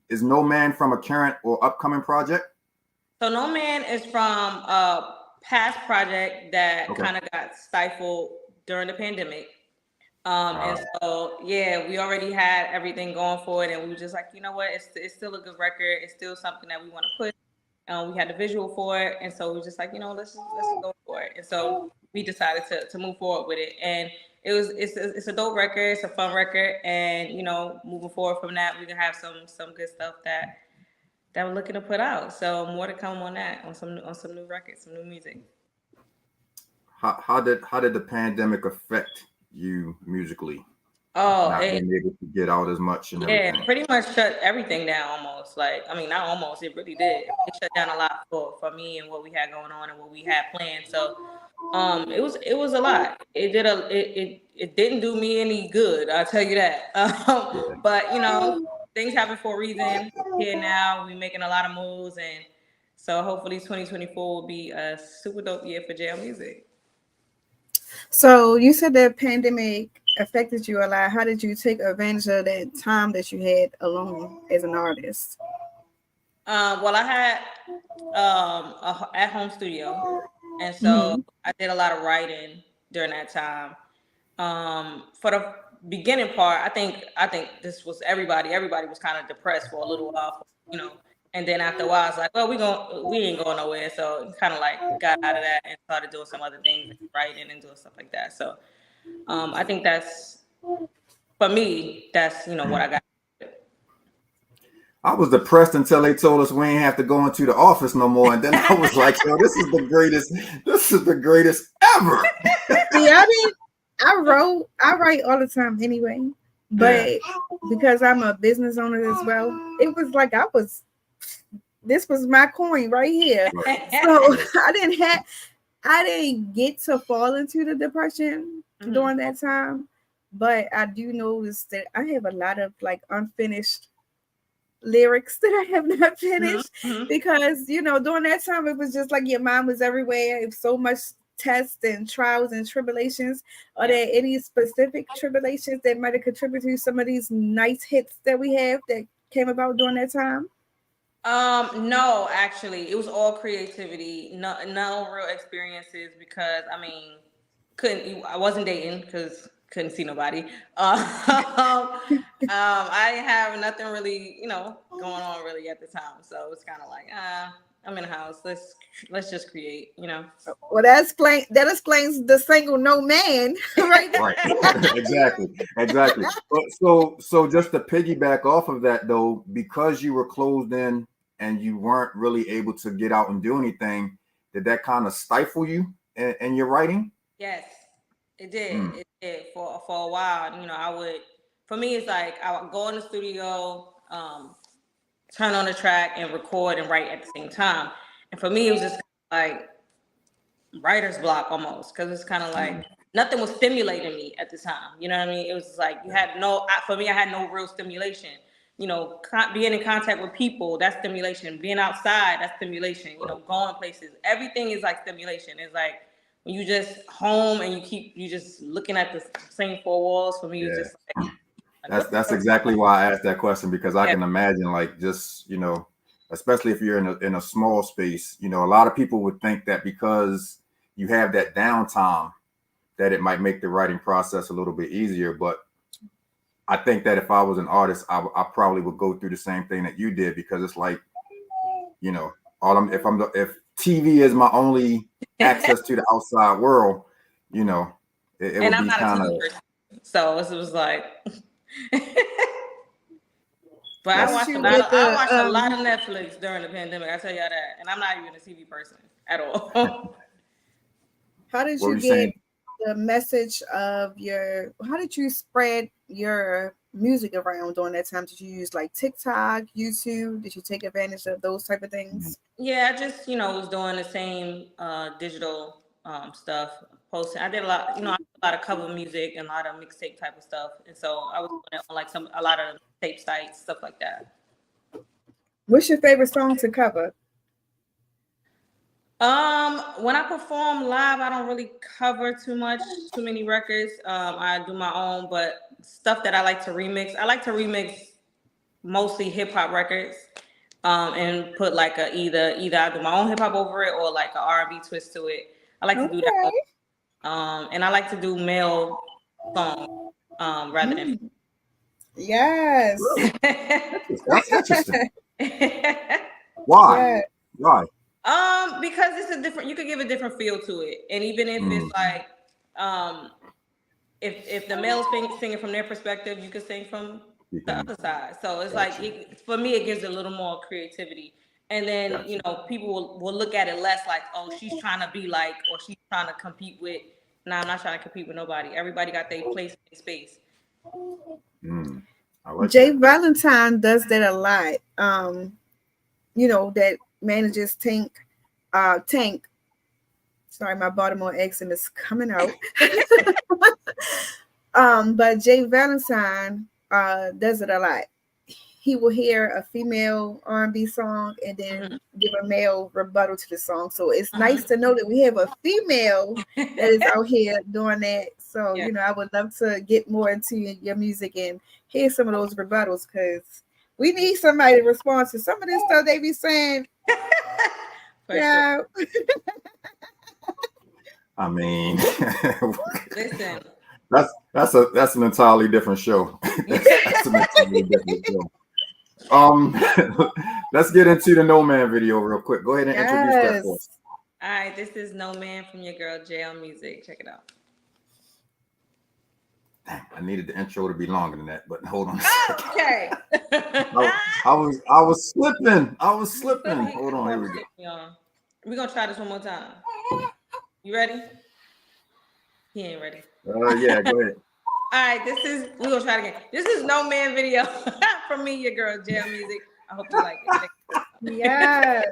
is No Man from a current or upcoming project? So No Man is from a past project that Okay. kind of got stifled during the pandemic. Uh, And so yeah, we already had everything going for it, and we were just like, you know what, it's still a good record. It's still something that we want to push. We had the visual for it, and so we were just like, let's go for it. And so we decided to move forward with it, and it's a dope record. It's a fun record, and moving forward from that, we can have some good stuff that we're looking to put out. So more to come on that, on some new records, some new music. how did the pandemic affect you musically? Oh, Not being able to get out as much and yeah, everything. pretty much shut everything down almost. Like, I mean, not almost, it really did. It shut down a lot for me and what we had going on and what we had planned. So, it was a lot. It didn't do me any good. I'll tell you that. But things happen for a reason. Here now, we making a lot of moves, and so hopefully 2024 will be a super dope year for jail music. So you said the pandemic affected you a lot. How did you take advantage of that time that you had alone as an artist? Well, I had a at home studio, and so Mm-hmm. I did a lot of writing during that time. For the beginning part, I think this was everybody. Everybody was kind of depressed for a little while, and then after a while, it's like, well, we ain't going nowhere. So kind of like got out of that and started doing some other things, like writing and doing stuff like that. So I think that's for me. That's what I got. I was depressed until they told us we ain't have to go into the office no more. And then I was like, yo, this is the greatest ever. See, I write all the time anyway, Yeah. but because I'm a business owner as well, it was like this was my coin right here. Right. So I didn't get to fall into the depression Mhm. during that time, but I do notice that I have a lot of like unfinished lyrics that I have not Mhm. finished Mhm. because during that time it was just like your mind was everywhere. It was so much tests and trials and tribulations. Are Yeah. there any specific tribulations that might have contributed to some of these nice hits that we have that came about during that time? No, actually, it was all creativity. No real experiences because I mean, I wasn't dating because couldn't see nobody. I didn't have nothing really, going on really at the time. So it's kind of like, I'm in the house. Let's just create, Well, that explains the single "No Man" right Right. there. Exactly. Exactly. But so just to piggyback off of that though, because you were closed in and you weren't really able to get out and do anything, did that kind of stifle you in your writing? Yes, it did. Mm. It did for a while. For me, it's like I would go in the studio, turn on the track, and record and write at the same time. And for me, it was just like writer's block almost because it's kind of like nothing was stimulating me at the time. You know what I mean? It was just like you had for me, I had no real stimulation. Being in contact with people, that's stimulation. Being outside, that's stimulation. Right. Going places, everything is like stimulation. It's like when you just home and you just looking at the same four walls. For me, it was Yeah. just like That's exactly why I asked that question because I yeah, can imagine like just, especially if you're in a small space, a lot of people would think that because you have that downtime that it might make the writing process a little bit easier. But I think that if I was an artist, I probably would go through the same thing that you did because it's like, you know, if TV is my only access to the outside world, you know, it and would I'm be not a kind TV of person, so it was like. But I that's Didn't watched a you lot with of I the watched a lot of Netflix during the pandemic. I tell y'all that, and I'm not even a TV person at all. how did what were you you get saying? the message of how did you spread your music around during that time? Did you use like TikTok, YouTube? Did you take advantage of those type of things? Yeah, I just was doing the same digital stuff, posting. I did a lot, I did a lot of cover music and a lot of mixtape type of stuff, and so I was doing it on like a lot of tape sites, stuff like that. What's your favorite song to cover? When I perform live, I don't really cover too many records. I do my own, but stuff that I like to remix. I like to remix mostly hip hop records, and put like a either I do my own hip hop over it or like a R&B twist to it. I like to do that. Okay. And I like to do male songs, rather than. Yes. Really? That's interesting. Why? Yeah. Why? Because it's a different. You could give a different feel to it, and even if it's like, if the male's singing from their perspective, you could sing from the other side. So it's like for me, it gives a little more creativity. And then people will look at it less like, oh, she's trying to be like, or she's trying to compete with. Nah, I'm not trying to compete with nobody. Everybody got their place in space. I like Jay that. Valentine does that a lot. That manages Tank. Sorry, my Baltimore accent is coming out. But Jay Valentine does it a lot. He will hear a female R&B song and then give a male rebuttal to the song. So it's nice to know that we have a female that is out here doing that. So, I would love to get more into your music and hear some of those rebuttals because we need somebody to respond to some of this stuff they be saying. Yeah. Sure. I mean, listen. That's an entirely different show. That's an entirely different show. Let's get into the No Man video real quick. Go ahead and introduce that for us. All right, this is No Man from your girl JL Music. Check it out. Dang, I needed the intro to be longer than that, but hold on. Okay. I was slipping. Hold on, here we go. We're gonna try this one more time. You ready? He ain't ready. Yeah, go ahead. All right, we're gonna try it again. This is No Man video from me, your girl, JL Music. I hope you like it. Yes.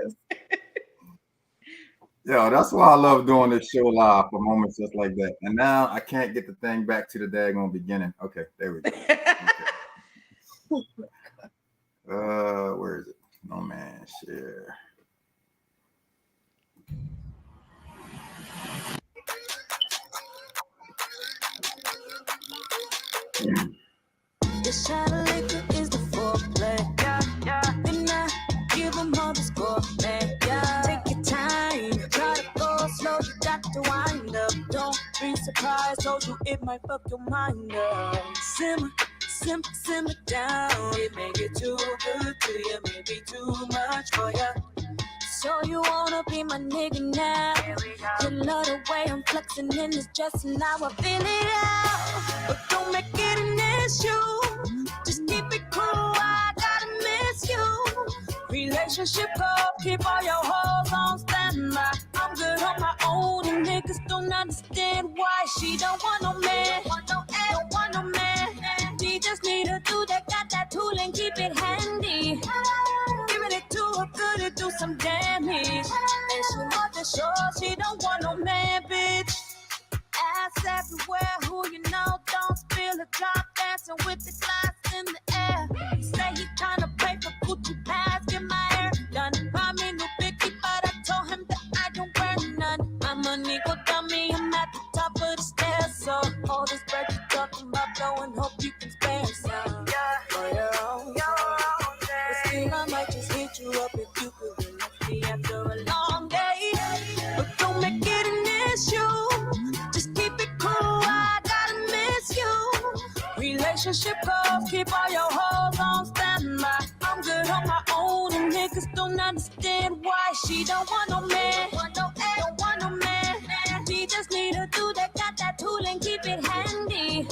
Yeah, that's why I love doing this show live for moments just like that. And now I can't get the thing back to the daggone beginning. Okay, there we go. Okay. Where is it? No Man, share. The shadow liquor is the foreplay. Yeah. Then I give them all the score, man. Yeah. Take your time, try to go slow. You got to wind up. Don't be surprised. Told you it might fuck your mind up. Simmer down. It may get too good to you, maybe too much for you. So you wanna be my nigga now? You love the way I'm flexing in this dress and now I feel it out. But don't make it an issue. Just keep it cool, I gotta miss you. Relationship up, keep all your hoes on standby. I'm good on my own and niggas don't understand why she don't want no man. Don't want no man. She just need a dude that got that tool and keep it handy. Giving it to her good to do some damage. And she want to show she don't want no man, bitch. Ass everywhere, who you know don't spill a drop. Dancing with the glass in the air. He say he tryna pay for Gucci pads, get my hair done. Buy me new Vicky, but I told him that I don't wear none. My money go down me, I'm at the top of the stairs. So all this bread you talking about blowing, hope you can spare some for your own. But still I might just hit you up if you could relax me after a long day. But don't make it an issue. Just keep it cool, I gotta miss you. Relationship goals, keep all your hoes on standby. I'm good on my own and niggas don't understand why she don't want no man. Don't want no man. She just need a dude that got that tool and keep it handy.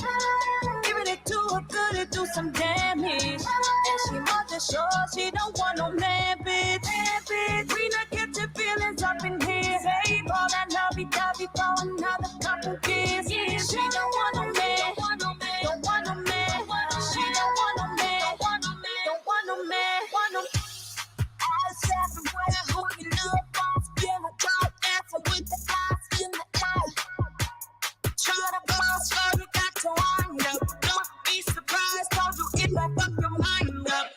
Giving it to her good to do some damage. And she want to show she don't want no man, bitch. We not get your feelings up in here. Save all that lovey-dovey for another couple years. She don't want no man. Don't want no man. She don't want no man. Don't want no man. Eyes everywhere, who you know, boss, feel a dog dancing with the guys in the eye. Try to bounce, so you got to wind up. Don't be surprised, told you it might fuck your mind up.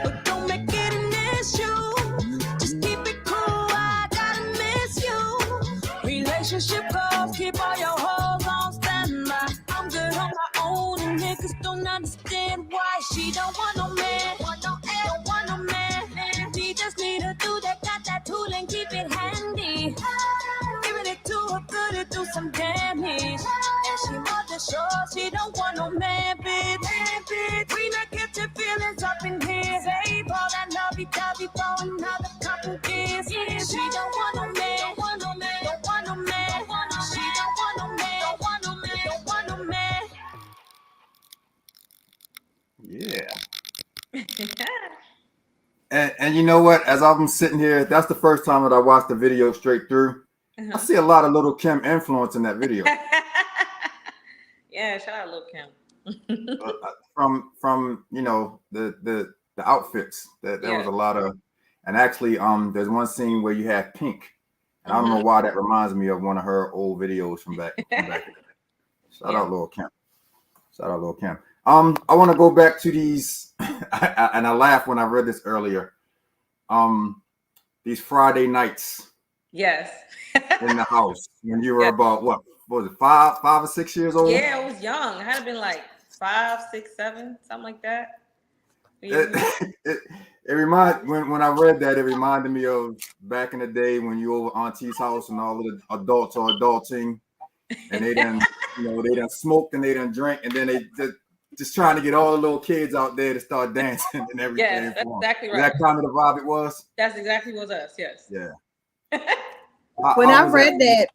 But don't make it an issue. Just keep it cool, I gotta miss you. Relationship goals, keep all your hoes on standby. I'm good on my own and niggas don't understand why she don't want no man. And you know what? As I'm sitting here, that's the first time that I watched the video straight through. I see a lot of Little Kim influence in that video. Yeah, shout out Lil Kim. From the outfits that there was a lot of, and actually there's one scene where you have Pink, and I don't know why that reminds me of one of her old videos from back in the day. Shout out Lil Kim. Shout out Lil Kim. I want to go back to these, and I laughed when I read this earlier. These Friday nights. Yes. In the house when you were about what was it, 5 or 6 years old? Yeah, I was young. I had been like 5, 6, 7, something like that. It when I read that, it reminded me of back in the day when you over auntie's house and all of the adults are adulting, and they done smoked and they done drank, and then they just trying to get all the little kids out there to start dancing and everything. Yes, that's exactly right. That kind of the vibe it was. That's exactly what us. Yes. Yeah. When I read that,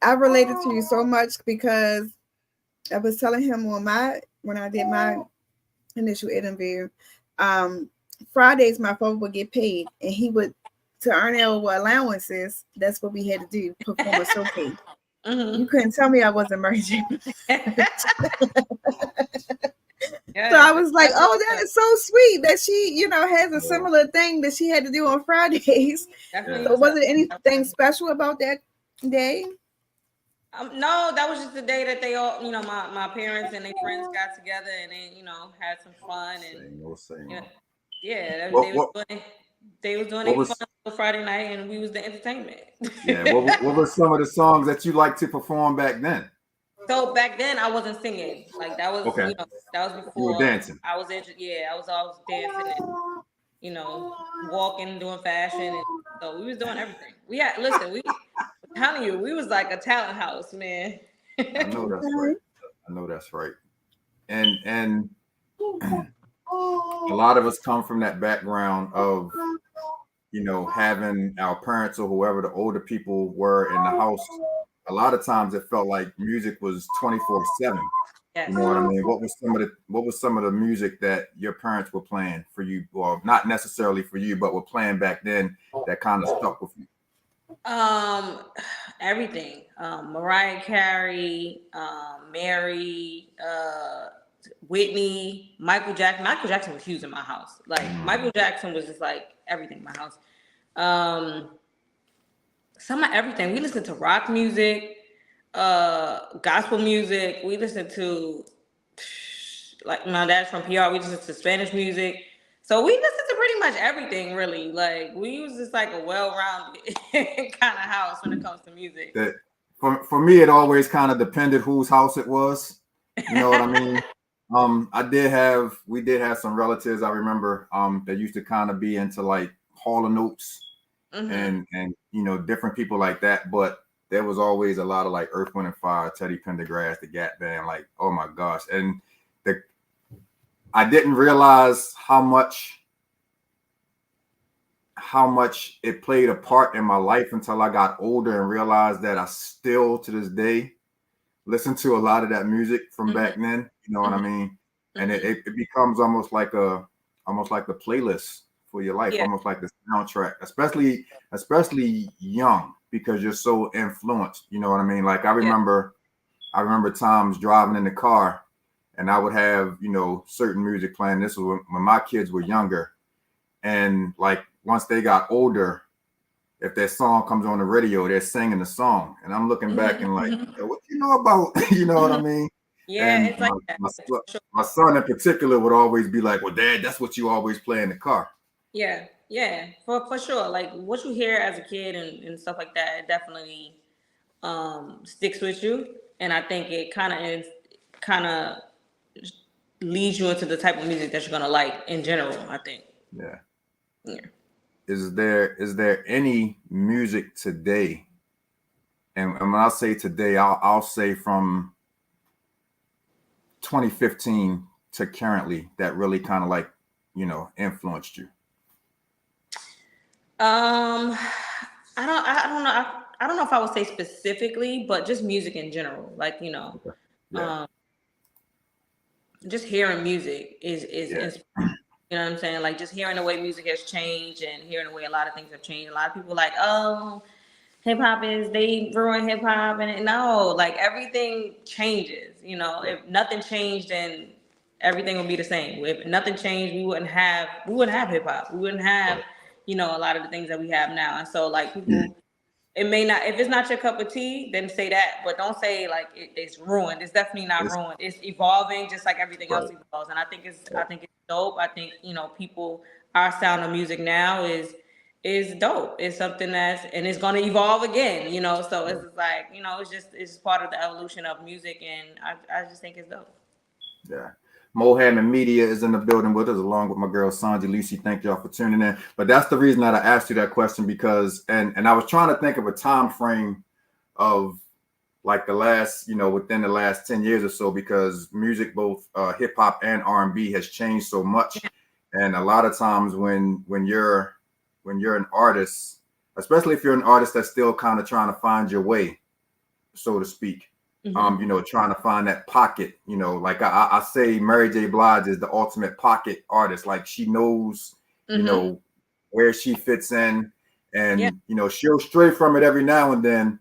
I related to you so much because I was telling him when I did my initial interview, Fridays my father would get paid, and he would, to earn our allowances, that's what we had to do, perform a showcase. You couldn't tell me I wasn't Mary J. So I was like, oh, that is so sweet that she, has a similar thing that she had to do on Fridays. So was it anything special about that day? No, that was just the day that they all, my parents and their friends got together and they, had some fun and they was doing their fun on Friday night and we was the entertainment. Yeah. What were some of the songs that you liked to perform back then? So back then I wasn't singing. Like that was that was before you were dancing. I was always dancing and walking, doing fashion, and so we was doing everything. I'm telling you, we was like a talent house, man. I know that's right. And a lot of us come from that background of having our parents or whoever the older people were in the house. A lot of times it felt like music was 24/7. Yes. You know what I mean? What was some of the music that your parents were playing for you, or not necessarily for you, but were playing back then that kind of stuck with you? Everything. Mariah Carey, Mary, Whitney, Michael Jackson. Michael Jackson was huge in my house. Like Michael Jackson was just like everything in my house. Some of everything. We listened to rock music, gospel music. We listened to, like, my dad's from PR. We listened to Spanish music. So we listened to pretty much everything, really. Like, we was just like a well-rounded kind of house when it comes to music. That for me, it always kind of depended whose house it was. You know what I mean? We did have some relatives, I remember, that used to kind of be into like Hall & Oates and different people like that. But there was always a lot of like Earth, Wind and Fire, Teddy Pendergrass, the Gap Band, like, oh my gosh. And I didn't realize how much it played a part in my life until I got older and realized that I still to this day listen to a lot of that music from back then. You know what I mean? And it becomes almost like the playlist for your life, almost like the soundtrack, especially young, because you're so influenced. You know what I mean? Like I remember times driving in the car and I would have, certain music playing. This was when my kids were younger. And like once they got older, if that song comes on the radio, they're singing the song. And I'm looking back and like, what you know about? You know what I mean? Yeah, and it's like my son in particular would always be like, well, Dad, that's what you always play in the car. Yeah, for sure. Like what you hear as a kid and stuff like that, it definitely sticks with you. And I think it kind of leads you into the type of music that you're gonna like in general, I think. Yeah. Yeah. Is there any music today? And when I say today, I'll say from 2015 to currently that really kind of like, influenced you. I don't know if I would say specifically, but just music in general. Like, Yeah. Just hearing music is You know what I'm saying? Like just hearing the way music has changed and hearing the way a lot of things have changed. A lot of people are like, oh, hip hop is they ruin hip hop, and no, like everything changes. You know, if nothing changed, then everything would be the same. If nothing changed, we wouldn't have hip hop. We wouldn't have, you know, a lot of the things that we have now. And so like people, it may not, if it's not your cup of tea, then say that, but don't say like it's ruined. It's definitely not ruined. It's evolving just like everything else evolves. And I think it's dope. I think, you know, our sound of music now is dope. It's something and it's going to evolve again, you know? So it's just like, you know, it's just part of the evolution of music. And I just think it's dope. Yeah. Mohammed Media is in the building with us, along with my girl Sanji Lucy. Thank y'all for tuning in. But that's the reason that I asked you that question, because and I was trying to think of a time frame of like the last, you know, within the last 10 years or so, because music, both hip hop and R&B, has changed so much. And a lot of times when you're an artist, especially if you're an artist that's still kind of trying to find your way, so to speak. You know, trying to find that pocket, you know, like I say Mary J. Blige is the ultimate pocket artist. Like she knows, you know, where she fits in, and, you know, she'll stray from it every now and then.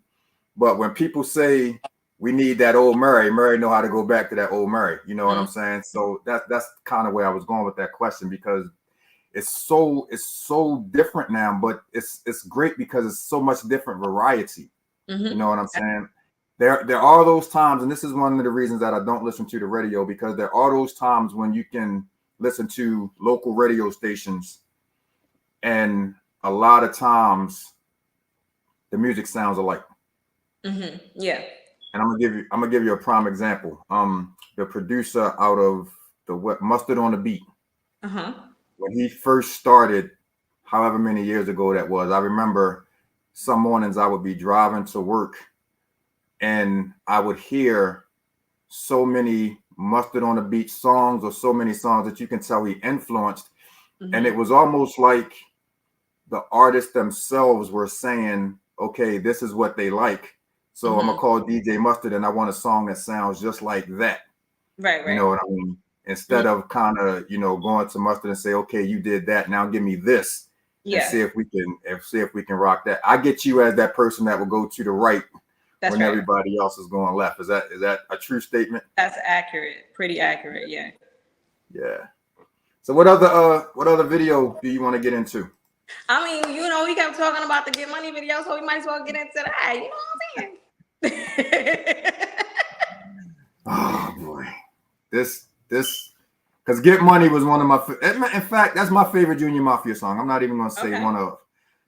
But when people say we need that old Mary know how to go back to that old Mary. You know what I'm saying? So that's kind of where I was going with that question, because it's so different now, but it's great because it's so much different variety. You know what I'm saying? There are those times, and this is one of the reasons that I don't listen to the radio, because there are those times when you can listen to local radio stations, and a lot of times the music sounds alike. Yeah. And I'm gonna give you a prime example. The producer out of the Mustard on the Beat, when he first started, however many years ago that was, I remember some mornings I would be driving to work, and I would hear so many Mustard on the Beat songs, or so many songs that you can tell he influenced. And it was almost like the artists themselves were saying, okay, this is what they like. So I'm going to call DJ Mustard, and I want a song that sounds just like that. Right. You know what I mean? Instead of kind of, you know, going to Mustard and say, okay, you did that, now give me this. And see if we can rock that. I get you as that person that will go to the right when everybody else is going left. Is that a true statement? That's accurate. Pretty accurate. Yeah. Yeah. So what other video do you want to get into? I mean, you know, we kept talking about the Get Money video, so we might as well get into that. You know what I'm saying? Oh boy, this because Get Money was one of my. In fact, that's my favorite Junior Mafia song. I'm not even gonna say one of.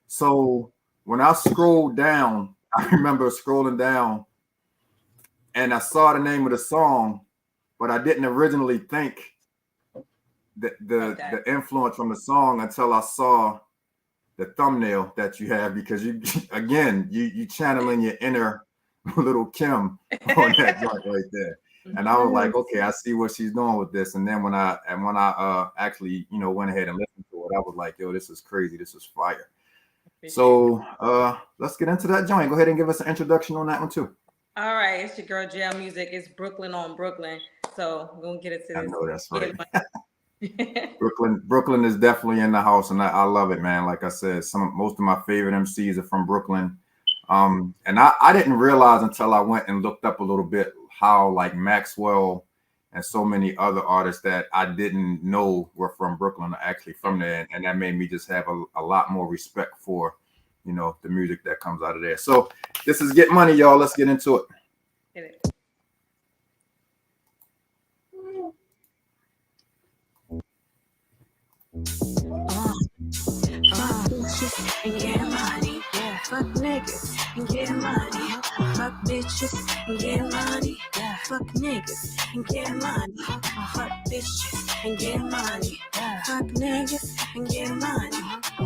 So when I scrolled down, I remember scrolling down, and I saw the name of the song, but I didn't originally think the influence from the song until I saw the thumbnail that you have, because you channeling your inner little Kim on that joint right there. And I was like, okay, I see what she's doing with this. And then when I actually, you know, went ahead and listened to it, I was like, yo, this is crazy. This is fire. So let's get into that joint. Go ahead and give us an introduction on that one too. All right, it's your girl Jail Music. It's Brooklyn on Brooklyn. So we're gonna get into this. I know that's right. Brooklyn is definitely in the house, and I love it, man. Like I said, most of my favorite MCs are from Brooklyn. And I didn't realize until I went and looked up a little bit how like Maxwell and so many other artists that I didn't know were from Brooklyn are actually from there, and that made me just have a lot more respect for, you know, the music that comes out of there. So this is Get Money, y'all. Let's get into it. Get it. And get money, yeah. Fuck niggas and get money. Fuck bitches and get money, yeah. Fuck niggas and get money. Fuck bitches and get money, yeah. Fuck niggas and get money.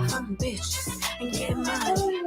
Fuck bitches and get money.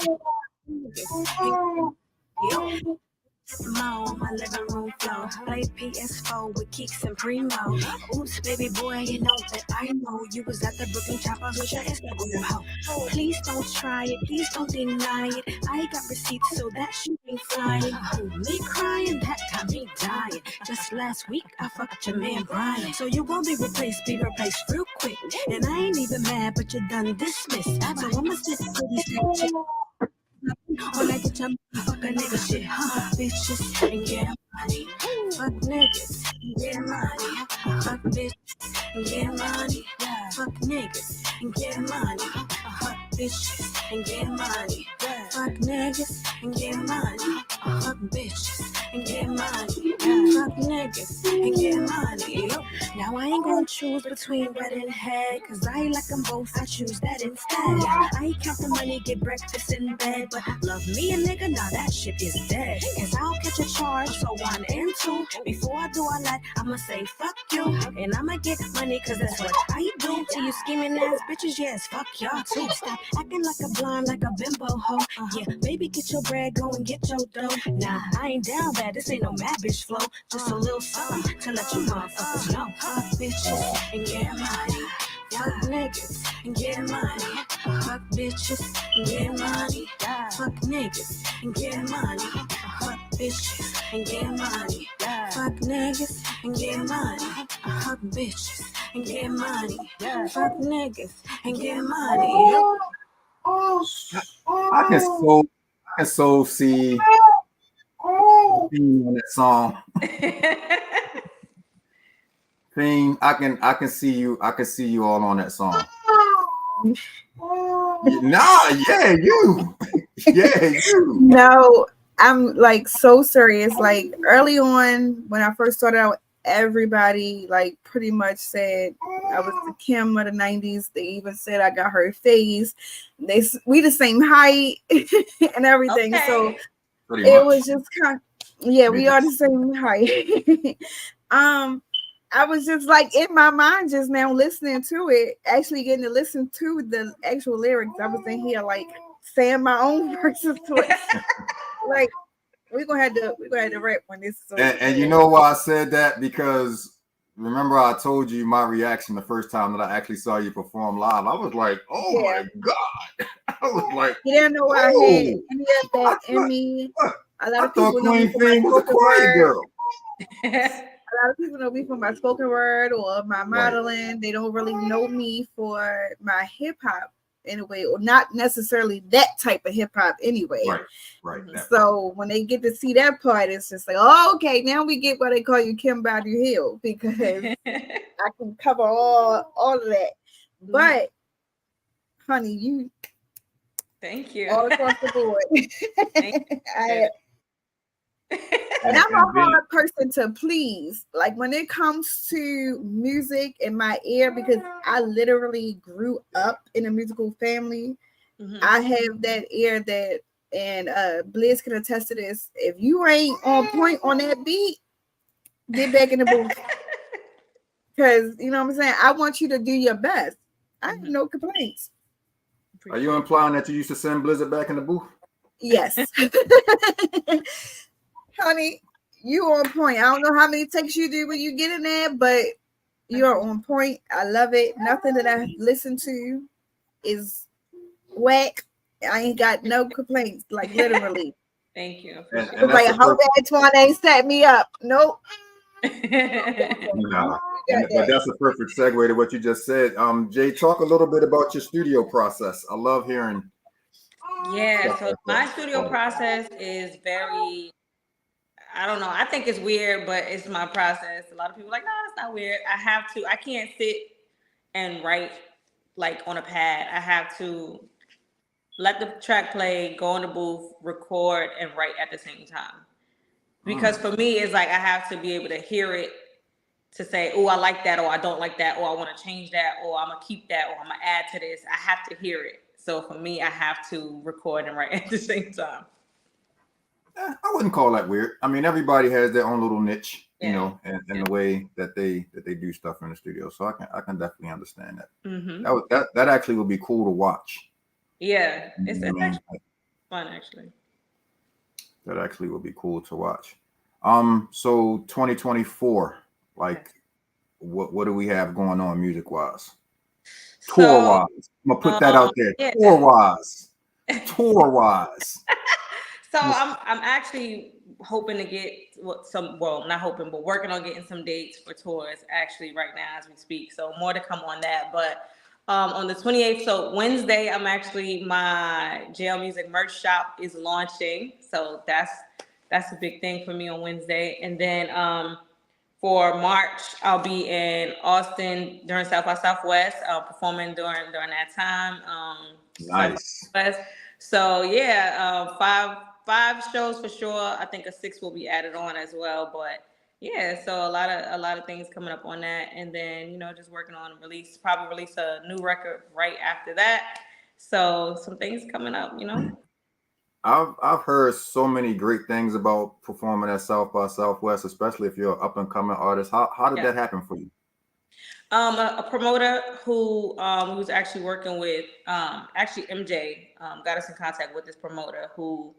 Mo on my living room floor. Play PS4 with Keeks and Primo. Oops, baby boy, you know that I know you was at the Brooklyn Choppers with your Instagram hoe. Please don't try it, please don't deny it. I got receipts, so that shit ain't flying. Me crying, that got me dying. Just last week, I fucked your man Brian. So you won't be replaced real quick. And I ain't even mad, but you're done dismissed. So I'ma sit for these type shit. All I get your motherfucker nigga shit, huh? Bitches and get money. Fuck niggas and get money. Fuck bitches and get money. Fuck niggas and get money. Fuck bitches and get money. Fuck niggas and get money. Fuck bitches and get money. Fuck niggas and get money. Now I ain't gonna choose between red and head, cause I like them both, I choose that instead. I count the money, get breakfast in bed, but love me a nigga, now that shit is dead. Cause I'll catch a charge for 1 and 2. Before I do all that, I'ma say fuck you. And I'ma get money, cause that's what I do. To you scheming ass bitches, yes, fuck y'all too. Stop acting like a blonde, like a bimbo hoe. Yeah, baby, get your bread, go and get your dough. Nah, I ain't down bad, this ain't no mad bitch flow. Just a little something to let you motherfuckers know. Fuck bitches and get money. Fuck niggas and get money. Fuck bitches and get money. Fuck niggas and get money. Fuck bitches and get money. Fuck niggas and get money. Fuck bitches and get money. Fuck niggas and get money. I can so see on that song. Thing, I can see you all on that song. Yeah, you. No, I'm like so serious. Like early on when I first started out, everybody like pretty much said I was the Kim of the 90s. They even said I got her face. We the same height and everything. Okay. So it was just kind of, yeah, we are the same height. I was just like in my mind just now listening to it, actually getting to listen to the actual lyrics. I was in here like saying my own verses to it. Like we're gonna have to rap when this is over. And you know why I said that? Because remember I told you my reaction the first time that I actually saw you perform live. I was like, oh my God. I was like, you didn't know why I had any of that in me. A lot of people know me for my spoken word. Girl. A lot of people know me for my spoken word or my modeling. Right. They don't really know me for my hip hop anyway, or not necessarily that type of hip hop anyway. Right. So when they get to see that part, it's just like, oh, okay, now we get why they call you Kim Badu Hill, because I can cover all of that. But honey, you thank you all across the board. Thank you. And I'm a hard person to please. Like when it comes to music in my ear, because I literally grew up in a musical family. Mm-hmm. I have that ear that, and Blizz can attest to this. If you ain't on point on that beat, get back in the booth. Because you know what I'm saying? I want you to do your best. I have no complaints. Are you implying that you used to send Blizzard back in the booth? Yes. Honey, you on point. I don't know how many takes you do when you get in there, but you're on point. I love it. Nothing that I listen to is whack. I ain't got no complaints, like literally. Thank you. And like, I hope Antwon ain't set me up. Nope. No. But that's a perfect segue to what you just said. Jay, talk a little bit about your studio process. I love hearing. Yeah, so my studio process is very, I don't know. I think it's weird, but it's my process. A lot of people are like, no, it's not weird. I can't sit and write like on a pad. I have to let the track play, go in the booth, record, and write at the same time. Because for me, it's like I have to be able to hear it to say, oh, I like that, or I don't like that, or I want to change that, or I'm going to keep that, or I'm going to add to this. I have to hear it. So for me, I have to record and write at the same time. I wouldn't call that weird. I mean, everybody has their own little niche, you know, and the way that they do stuff in the studio. So I can definitely understand that. Mm-hmm. That actually would be cool to watch. Yeah, it's actually fun, actually. That actually would be cool to watch. So 2024, like, what do we have going on music wise? Tour So, wise, I'm gonna put that out there. yeah. Tour wise, tour wise. So I'm actually hoping to get not hoping, but working on getting some dates for tours actually right now as we speak. So more to come on that. But on the 28th, so Wednesday, my jail music merch shop is launching. So that's a big thing for me on Wednesday. And then for March, I'll be in Austin during South by Southwest, performing during that time. Nice. Southwest. So yeah, five shows for sure. I think a sixth will be added on as well. But yeah, so a lot of things coming up on that, and then just working on probably release a new record right after that. So some things coming up. I've heard so many great things about performing at South by Southwest, especially if you're an up and coming artist. How did that happen for you? A promoter who was actually working with actually MJ got us in contact with this promoter who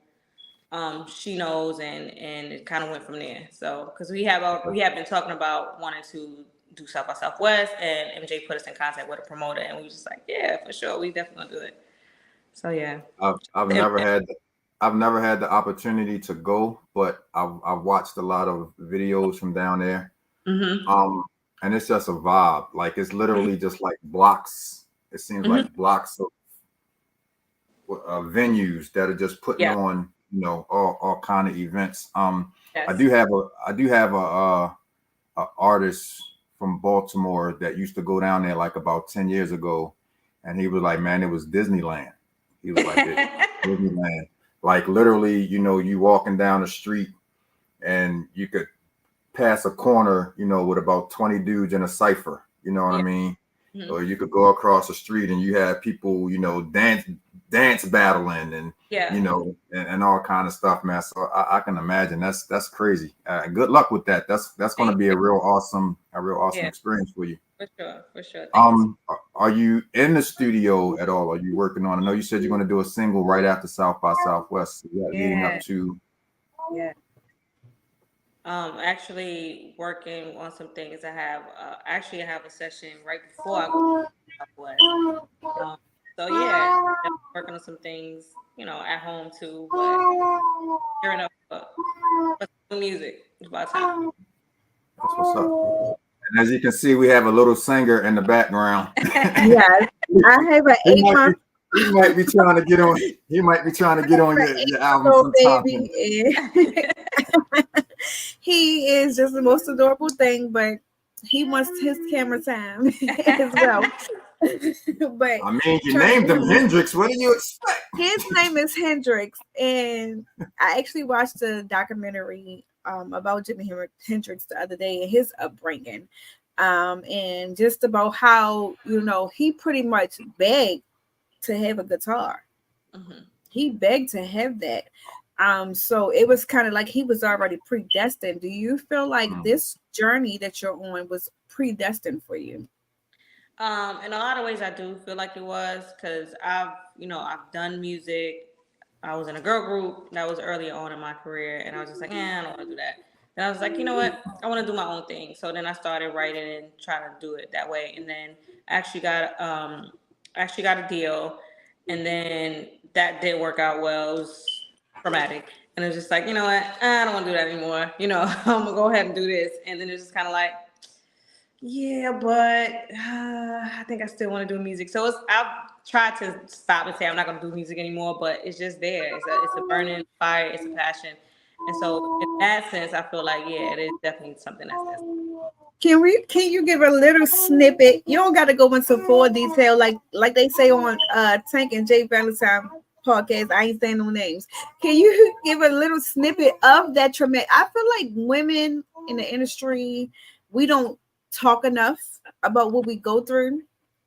she knows, and it kind of went from there. So because we have been talking about wanting to do South by Southwest, and MJ put us in contact with a promoter, and we were just like, yeah, for sure, we definitely gonna do it. So yeah, I've never had the opportunity to go, but I've watched a lot of videos from down there. Mm-hmm. And it's just a vibe. Like, it's literally just like blocks. It seems like blocks of venues that are just putting on, all kind of events. Yes. I do have a artist from Baltimore that used to go down there like about 10 years ago, and he was like, man, it was Disneyland. He was like, Disneyland. Like, literally, you walking down the street and you could pass a corner, with about 20 dudes in a cipher, you know what I mean? Mm-hmm. Or you could go across the street and you have people, dance battling and, and all kind of stuff, man. So I can imagine that's crazy. Good luck with that. That's going to be a real awesome experience for you. For sure. Are you in the studio at all? Are you working on? I know you said you're going to do a single right after South by Southwest. So leading up to. Yeah. Actually working on some things. I have a session right before I go to Southwest. So yeah, working on some things, at home too. But gearing up for music. It's about time. That's what's up. And as you can see, we have a little singer in the background. Yes, I have an 8-month. He might be trying to get on. He might be trying to get on your album sometime. Baby. He is just the most adorable thing, but he wants his camera time as well. But I mean, you named him Hendrix. What do you expect? His name is Hendrix, and I actually watched a documentary about Jimi Hendrix the other day and his upbringing, and just about how he pretty much begged to have a guitar. Mm-hmm. He begged to have that. So it was kind of like he was already predestined. Do you feel like this journey that you're on was predestined for you? In a lot of ways, I do feel like it was, because I've done music. I was in a girl group that was early on in my career, and I was just like, I don't want to do that. And I was like, you know what? I want to do my own thing. So then I started writing and trying to do it that way, and then actually got a deal, and then that didn't work out well. It was traumatic, and it was just like, you know what? I don't want to do that anymore. I'm gonna go ahead and do this, and then it's just kind of like, yeah, but I think I still want to do music. So I've tried to stop and say I'm not going to do music anymore, but it's just there. It's a burning fire. It's a passion. And so in that sense, I feel like, yeah, it is definitely something that's necessary. Can you give a little snippet? You don't got to go into full detail like they say on Tank and Jay Valentine podcast. I ain't saying no names. Can you give a little snippet of that traumatic? I feel like women in the industry, we don't talk enough about what we go through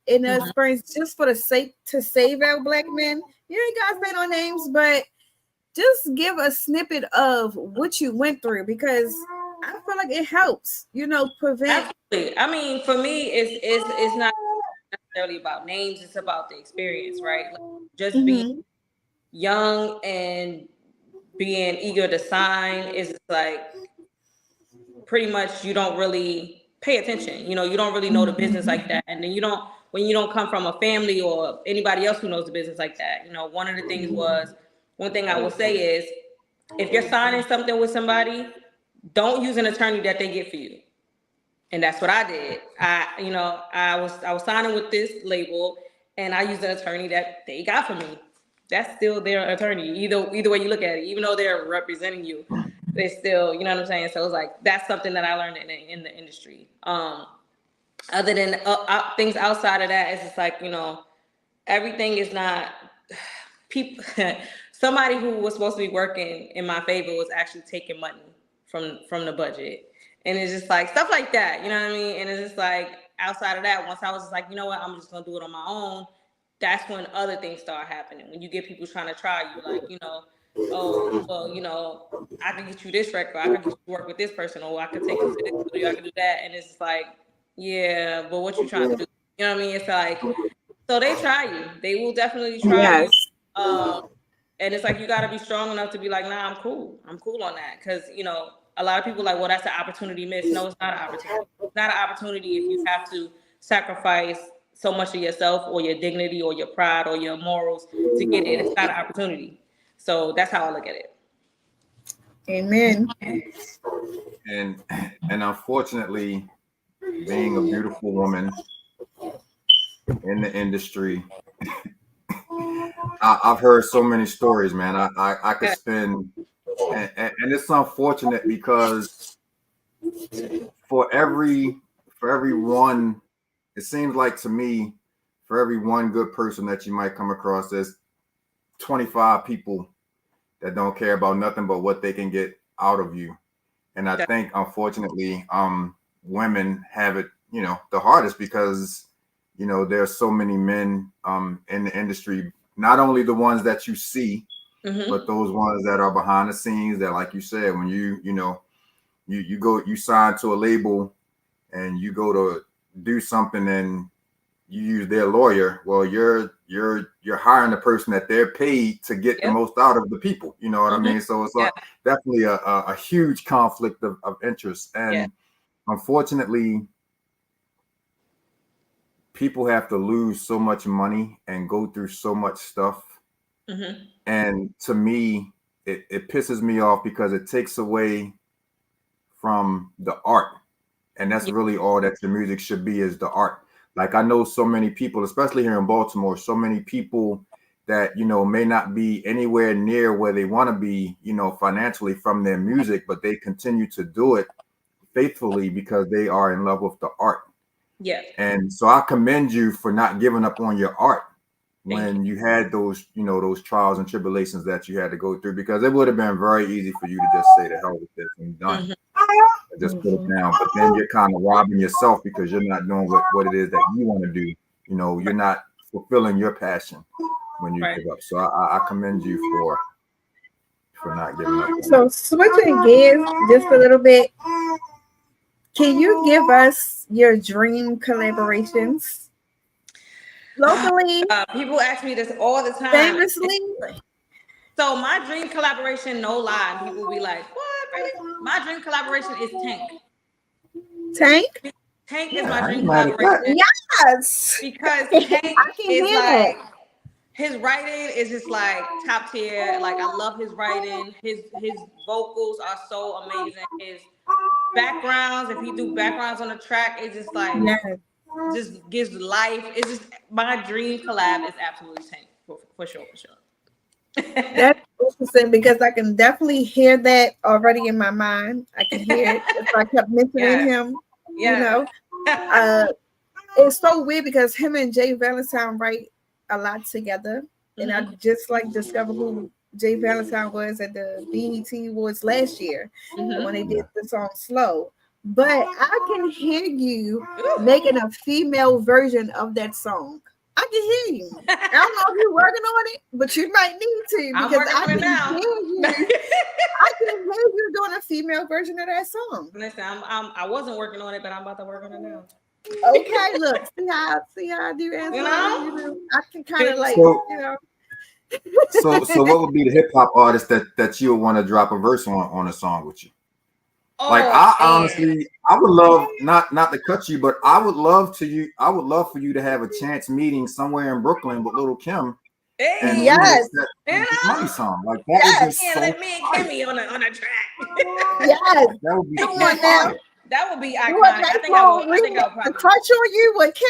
in the experience, just for the sake to save our Black men. You ain't gotta say no names, but just give a snippet of what you went through, because I feel like it helps, prevent. Absolutely. I mean, for me, it's not necessarily about names, it's about the experience, right? Like, just being young and being eager to sign is like pretty much you don't really pay attention. You know, you don't really know the business like that. And then when you don't come from a family or anybody else who knows the business like that, you know, one thing I will say is if you're signing something with somebody, don't use an attorney that they get for you. And that's what I did. I was signing with this label and I used an attorney that they got for me. That's still their attorney. Either way you look at it, even though they're representing you, they still, you know what I'm saying? So it's like, that's something that I learned in the industry. Other than things outside of that, it's just like, you know, everything is not people. Somebody who was supposed to be working in my favor was actually taking money from the budget. And it's just like stuff like that, you know what I mean? And it's just like outside of that, once I was just like, you know what, I'm just gonna do it on my own. That's when other things start happening. When you get people trying to try you, like, you know, oh, well, you know, I can get you this record, I can get you to work with this person, or I can take you to this studio, I can do that. And it's just like, yeah, but what you trying to do? You know what I mean? It's like, so they try you. They will definitely try you. And it's like, you got to be strong enough to be like, nah, I'm cool on that. Because, you know, a lot of people are like, well, that's an opportunity missed. No, it's not an opportunity. It's not an opportunity if you have to sacrifice so much of yourself or your dignity or your pride or your morals to get it. It's not an opportunity. So that's how I look at it. Amen. And unfortunately, being a beautiful woman in the industry, I've heard so many stories, man. I could spend, and it's unfortunate because for every one, it seems like to me, for every one good person that you might come across, there's 25 people that don't care about nothing but what they can get out of you. And I think, unfortunately, women have it, you know, the hardest because, you know, there's so many men in the industry, not only the ones that you see, but those ones that are behind the scenes that, like you said, when you sign to a label and you go to do something and you use their lawyer, well, you're hiring the person that they're paid to get the most out of the people. You know what I mean? So it's like definitely a huge conflict of interest. And unfortunately, people have to lose so much money and go through so much stuff. And to me, it pisses me off because it takes away from the art. And that's really all that the music should be, is the art. Like, I know so many people, especially here in Baltimore, so many people that, you know, may not be anywhere near where they want to be, you know, financially from their music, but they continue to do it faithfully because they are in love with the art. Yeah. And so I commend you for not giving up on your art when you had those, you know, those trials and tribulations that you had to go through, because it would have been very easy for you to just say the hell with this and done. Just put it down. But then you're kind of robbing yourself because you're not doing what it is that you want to do. You know, you're not fulfilling your passion when you give up. So I commend you for not giving up. So switching gears just a little bit, can you give us your dream collaborations locally? People ask me this all the time. Famously. So my dream collaboration, no lie, people be like, what? Really? My dream collaboration is Tank. Tank is my dream collaboration. Yes. Because Tank is like, his writing is just like top tier. Like, I love his writing. His vocals are so amazing. His backgrounds, if he do backgrounds on the track, it's just like, just gives life. It's just, my dream collab is absolutely Tank, for sure. That's interesting because I can definitely hear that already in my mind. I can hear it if I kept mentioning him. You know, it's so weird because him and Jay Valentine write a lot together, and I just like discovered who Jay Valentine was at the BET Awards last year when they did the song "Slow." But I can hear you making a female version of that song. I can hear you. I don't know if you're working on it, but you might need to, because I can hear you. I can hear you doing a female version of that song. Listen, I wasn't working on it, but I'm about to work on it now. Okay, look, see how I do answer. You know, I can kind of like, So what would be the hip hop artist that you would want to drop a verse on a song with you? Oh, Like I would love not to cut you, but I would love for you to have a chance meeting somewhere in Brooklyn with Little Kim and Yes. that money song. Like that would be so let me and Kimmy on a track. Yes. that would be Come so on now. fire. That would be You iconic. want I that think I whole would remix, probably. a Crush on You with Kim?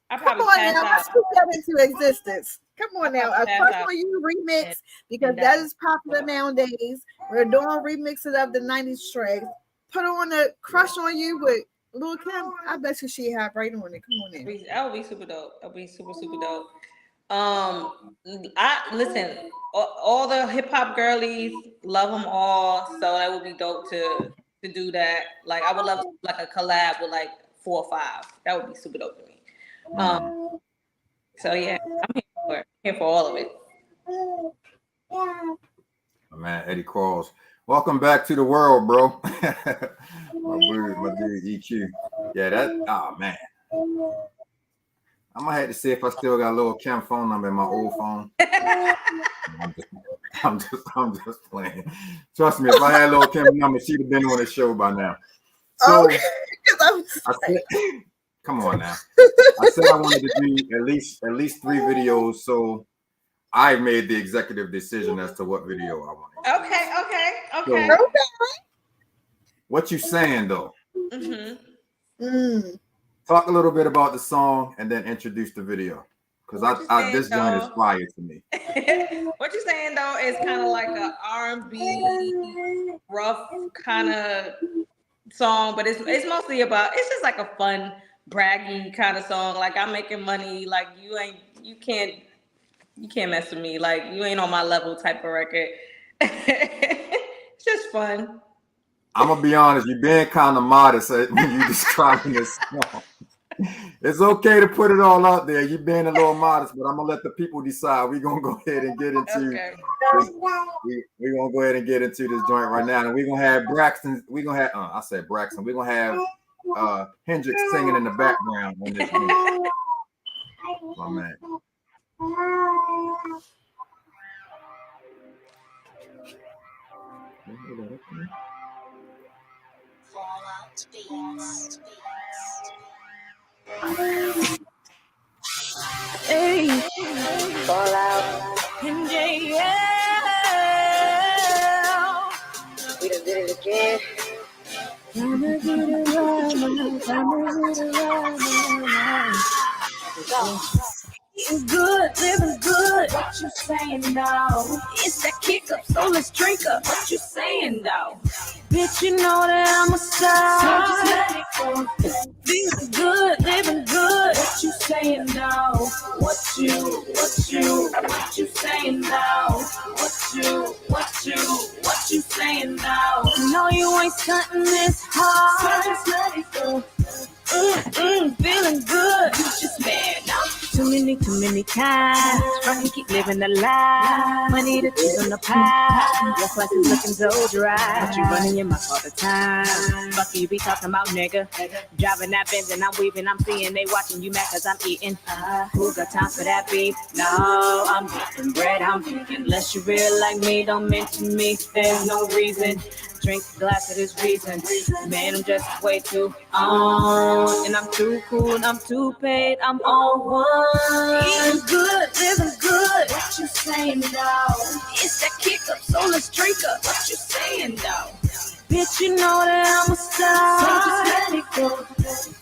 I Come probably on pass now, out. let's put that into existence. Come on now, a pass Crush out. on You remix, because And that is popular nowadays. We're doing remixes of the 90s tracks. Put on a Crush on You with Lil Kim. I bet you she have right on it. Come on now. that would be super dope. That would be super dope. I listen. All the hip hop girlies love them all, so that would be dope to do that. Like I would love like a collab with like 4 or 5. That would be super dope to me. So yeah, I'm here for it. Here for all of it. Oh, man, Eddie Quarles. Welcome back to the world, bro. my dude EQ. Yeah, man. I'm gonna have to see if I still got a Little Kim phone number in my old phone. I'm just playing. Trust me, if I had Little Kim number, she'd have been on the show by now. So come on now. I said I wanted to do at least 3 videos, so I made the executive decision as to what video I wanted. Okay. So, what you saying though? Talk a little bit about the song and then introduce the video, because this joint is fire to me. What you saying though is kind of like a R&B rough kind of song, but it's mostly about, it's just like a fun braggy kind of song. Like I'm making money, like you can't mess with me, like you ain't on my level type of record. It's just fun. I'm gonna be honest, you're being kind of modest when you describing this song. It's okay to put it all out there. You're being a little modest, but I'm gonna let the people decide. We're gonna go ahead and get into we're gonna go ahead and get into this joint right now, and we're gonna have Braxton. We're gonna have I said Braxton. We're gonna have Hendrix singing in the background on this joint. My man. Fallout Beats. Hey, Fallout and JL. We done did it again. Time to get it right. Eating good, living good. What you saying, dawg? It's that kick up, so let's drink up. What you saying, dawg? Bitch, you know that I'm a star. So just let it go. Feeling good, living good. What you saying, dawg? What you saying, dawg? What you saying, dawg? No, you ain't stunting this hard. So just let it go. Feeling good. You just mad now. Too many times. Trying to keep living a lie. Money to choose on the pie. Your slice is looking so dry. But you running your mouth all the time. Fuck you be talking about, nigga. Driving that Benz and I'm weaving. I'm seeing they watching you mad cause I'm eating. Who got time for that beef? No, I'm getting bread. I'm vegan. Unless you real like me, don't mention me. There's no reason. Drink a glass of this reason. Man, I'm just way too on. And I'm too cool, and I'm too paid. I'm on one. Eating good, living good. What you saying, dawg? It's that kick up, so let's drink up. What you saying, dawg? Bitch, you know that I'm a star. So just let it go.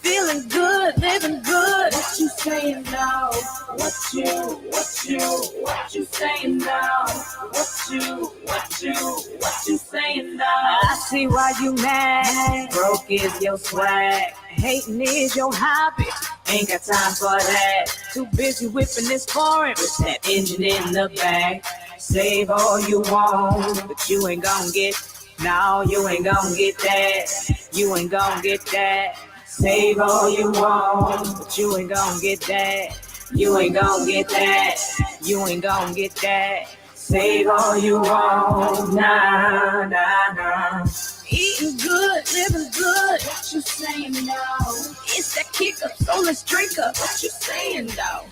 Feeling good, living good. What you saying, dawg? What you saying, dawg? What you saying, dawg? I see why you mad. Broke is your swag. Hating is your hobby. Ain't got time for that. Too busy whipping this foreign with that engine in the back. Save all you want, but you ain't gon' get. No, you ain't gon' get that. You ain't gon' get that. Save all you want, but you ain't gon' get that. You ain't gon' get that. You ain't gon' get that. Save all you want. Nah. Eating good, living good. What you saying, dawg? It's that kick up, so let's drink up. What you saying, dawg?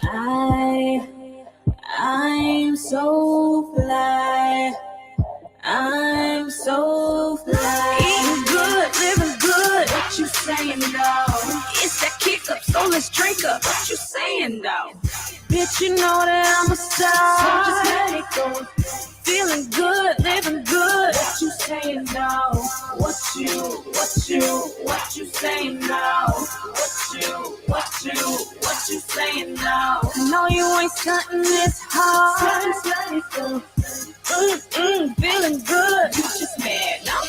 I'm so fly. I'm so fly. Eating good, living good. What you saying, dog? It's that kick up, so let's drink up. What you saying, dog? Bitch, you know that I'm a star. So just let it go. Feeling good, living good. What you saying, dog? What you saying, dog? What you saying, dog? I know you ain't stunting this hard. So just let it go. Feeling good. You just mad, no?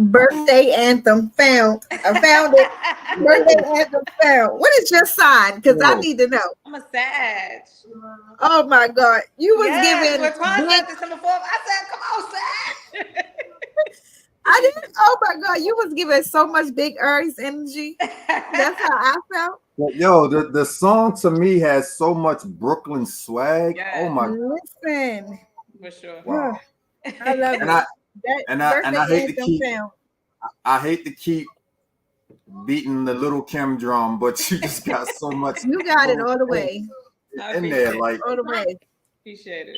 Birthday anthem found. I found it. Birthday anthem found. What is your sign? Because I need to know. I'm a Sag. Oh my God. You was Yes, giving we're trying big, December 4th. I said, come on, Sag. I didn't. Oh my God. You was giving so much big Aries energy. That's how I felt. But yo, the song to me has so much Brooklyn swag. Yes. Oh my Listen. For sure. wow. I love And it. I hate to Birthday keep anthem found. I hate to keep beating the little Kim drum, but you just got so much. You got it all the way. in there. Like All the way. Appreciate it.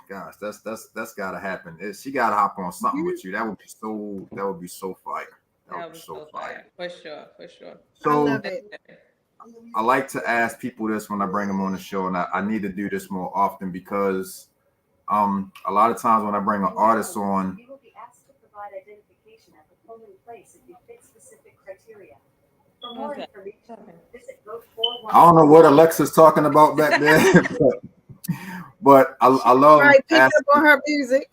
Gosh, that's gotta happen. She gotta hop on something with you. That would be so fire. That would be so fire. For sure. So I love it. I like to ask people this when I bring them on the show, and I need to do this more often because a lot of times when I bring an artist on, You will be asked to provide identification at the polling place if you fit specific criteria. For more information, visit vote41. I don't know what Alexa's talking about back there, but I love Right, pick up asking, on her music.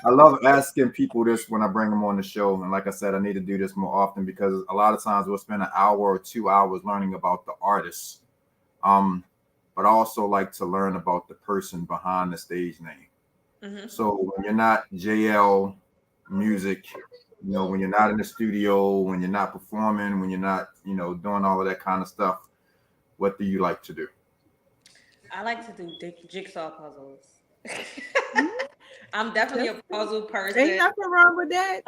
I love asking people this when I bring them on the show. And like I said, I need to do this more often because a lot of times we'll spend an hour or 2 hours learning about the artist. But I also like to learn about the person behind the stage name. Mm-hmm. So when you're not JL Music, when you're not in the studio, when you're not performing, when you're not, doing all of that kind of stuff, what do you like to do? I like to do jigsaw puzzles. I'm definitely a puzzle person. Ain't nothing wrong with that.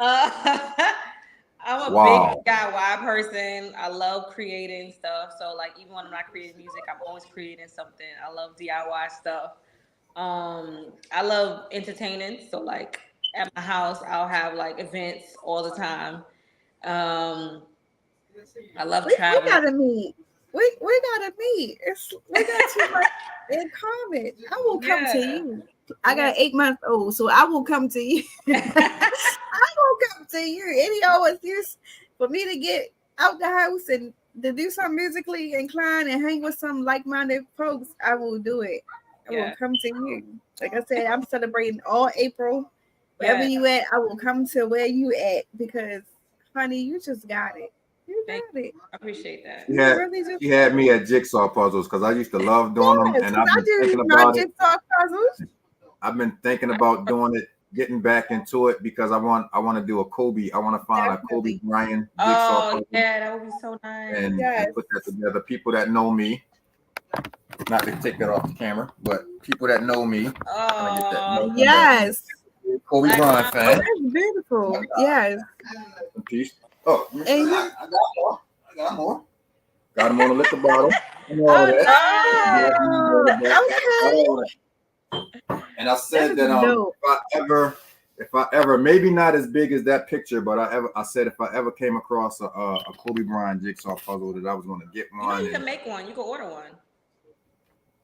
I'm a big DIY person. I love creating stuff. So like even when I'm not creating music, I'm always creating something. I love DIY stuff. I love entertaining. So like at my house, I'll have like events all the time. I love traveling. We gotta meet. We gotta meet. We got too much in common. I will come to you. I got an 8-month-old, so I will come to you. I will come to you. Any always use for me to get out the house and to do something musically inclined and hang with some like-minded folks. I will do it. I will come to you. Like I said, I'm celebrating all April. Wherever you at, I will come to where you at because, honey, you just got it. You got it. I appreciate that. You had me at jigsaw puzzles because I used to love doing them, and I've been thinking about it. I've been thinking about doing it, getting back into it because I want to do a Kobe. I want to find a Kobe Bryant jigsaw puzzle. Yeah, that would be so nice. And put that together. People that know me, not to take that off the camera, but people that know me. Yes. Kobe Bryant fan. That's beautiful. Yes. Peace. Oh, I got more. Got him on the liquor bottle. And all that. And I said that if I ever, maybe not as big as that picture, but I said if I ever came across a Kobe Bryant jigsaw puzzle that I was going to get one. You can make one. You can order one.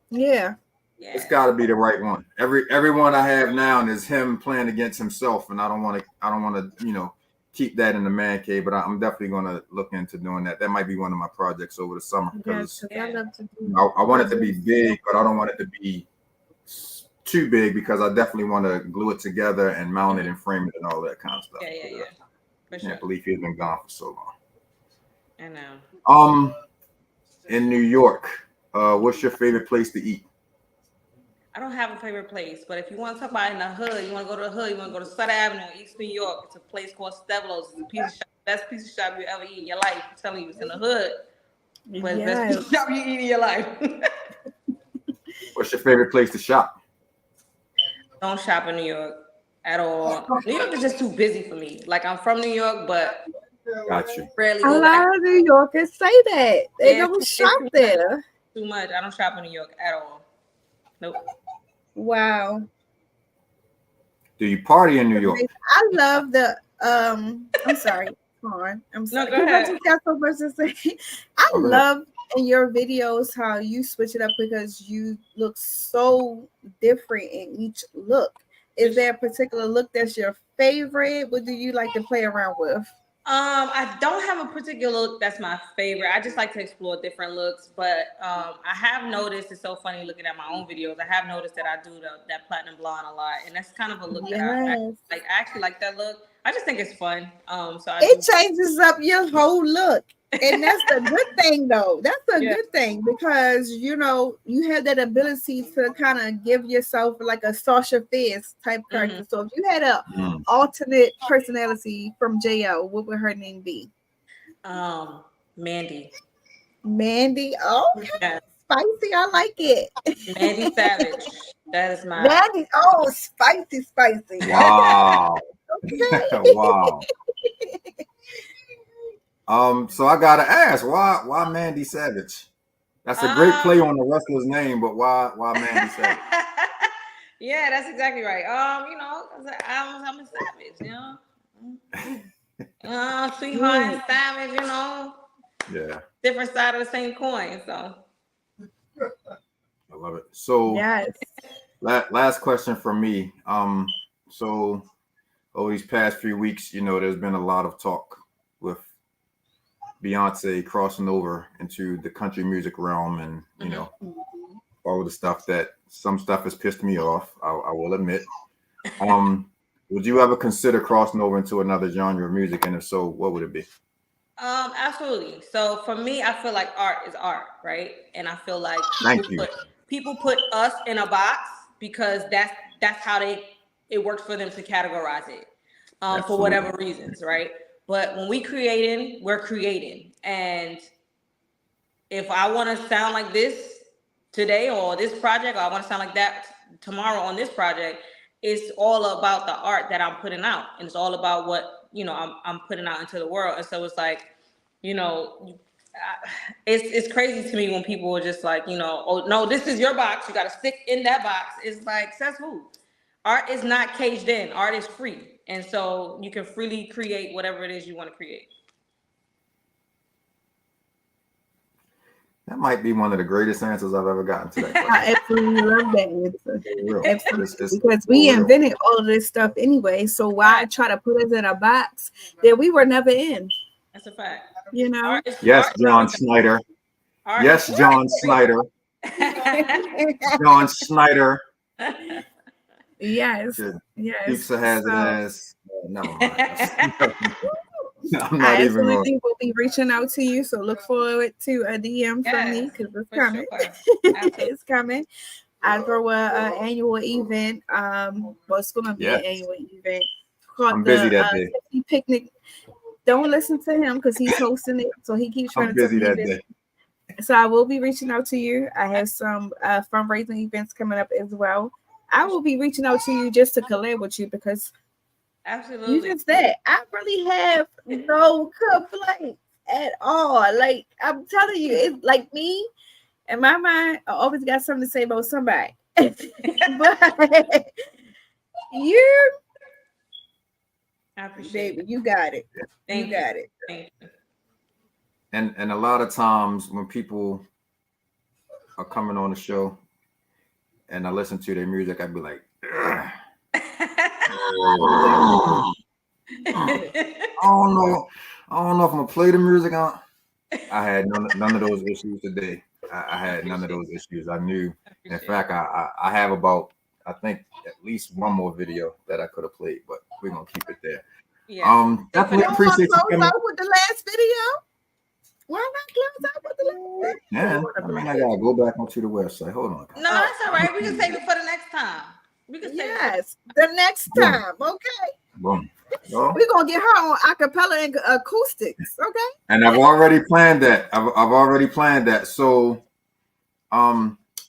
Yeah. It's got to be the right one. Everyone I have now is him playing against himself, and I don't want to keep that in the man cave. But I'm definitely going to look into doing that. That might be one of my projects over the summer because I want it to be big, but I don't want it to be too big because I definitely want to glue it together and mount it and frame it and all that kind of stuff. Yeah. I can't believe he's been gone for so long. I know. In New York, what's your favorite place to eat? I don't have a favorite place, but if you want to talk about in the hood, you want to go to the hood, you want to go to Sutter Avenue, East New York. It's a place called Stevelo's. It's a pizza shop, best pizza shop you ever eat in your life. I'm telling you, it's in the hood. But it's the best pizza shop you eat in your life. What's your favorite place to shop? Don't shop in New York. at all. New York is just too busy for me. Like I'm from New York, but Got you. rarely A go lot back. of New Yorkers say that they Yeah, go it's shop too there. Too much. I don't shop in New York at all. Nope. Wow. Do you party in New York? I love the I'm sorry, Con. I'm No, sorry. go 'Cause I ahead. just got so much to say. I Oh, go ahead. love in your videos how you switch it up because you look so different in each look. Is there a particular look that's your favorite? What do you like to play around with? I don't have a particular look that's my favorite. I just like to explore different looks, but I have noticed it's so funny looking at my own videos. I have noticed that I do that platinum blonde a lot, and that's kind of a look that I Yes. like. I actually like that look. I just think it's fun. So I It do. changes up your whole look. And that's a good thing, though. That's a Yeah. good thing because you know you have that ability to kind of give yourself like a Sasha Fierce type character. So if you had a alternate personality from JL, what would her name be? Mandy. Mandy. Okay, Yeah. spicy. I like it. Mandy Savage. That is my. Mandy. Oh, spicy, spicy. Wow. Okay. Wow. So I gotta ask, why Mandy Savage? That's a great play on the wrestler's name, but why Mandy Savage? Yeah, that's exactly right. You know, 'cause I'm a savage, you know. Sweetheart and savage, you know. Yeah, Different side of the same coin. So I love it. So Yes. last question from me. So over these past few weeks, you know, there's been a lot of talk with Beyonce crossing over into the country music realm, and you know, all of the stuff that some stuff has pissed me off. I will admit. Would you ever consider crossing over into another genre of music, and if so, what would it be? absolutely. So for me, I feel like art is art, right? And I feel like Thank you. people put us in a box because that's how it works for them to categorize it, for whatever reasons, right? But when we're creating, and if I want to sound like this today or this project, or I want to sound like that tomorrow on this project, it's all about the art that I'm putting out, and it's all about what I'm putting out into the world. And so it's like, it's crazy to me when people are just like, oh no, this is your box, you got to stick in that box. It's like, says who? Art is not caged in. Art is free, and so you can freely create whatever it is you want to create. That might be one of the greatest answers I've ever gotten to that question. I absolutely love that answer. It's Because we invented all of this stuff anyway. So why try to put us in a box that we were never in? That's a fact. You know? Yes, John Snyder. Yes, John Snyder. John Snyder. Yes. Yes. Pizza has an ass. Never mind. I'm not I even absolutely will be reaching out to you. So look forward to a DM from me because it's coming. Sure. It's coming. I throw an annual event. Well, it's going to be an annual event called I'm busy that day. Tipsy Picnic. Don't listen to him because he's hosting it. So he keeps trying to busy tell that me day. So I will be reaching out to you. I have some fundraising events coming up as well. I will be reaching out to you just to collab with you because absolutely, you just that. I really have no complaints at all. Like I'm telling you, it's like me in my mind. I always got something to say about somebody, but you, I appreciate baby, you got it. Thank you got it. Thank you. And a lot of times when people are coming on the show and I listen to their music, I'd be like, I don't know if I'm gonna play the music. I had none of those issues today. I had none of those issues. I knew. In fact, I have about, I think, at least one more video that I could have played, but we're gonna keep it there. Yeah. Definitely appreciate you coming. Out with the last video. Why not close out with the last video? Yeah, I mean, I gotta go back onto the website. Hold on. No, that's all right. We can save it for the next time. We can save it. The next time. Okay. Boom. We're gonna get her on acapella and acoustics, okay? And I've already planned that. I've already planned that. So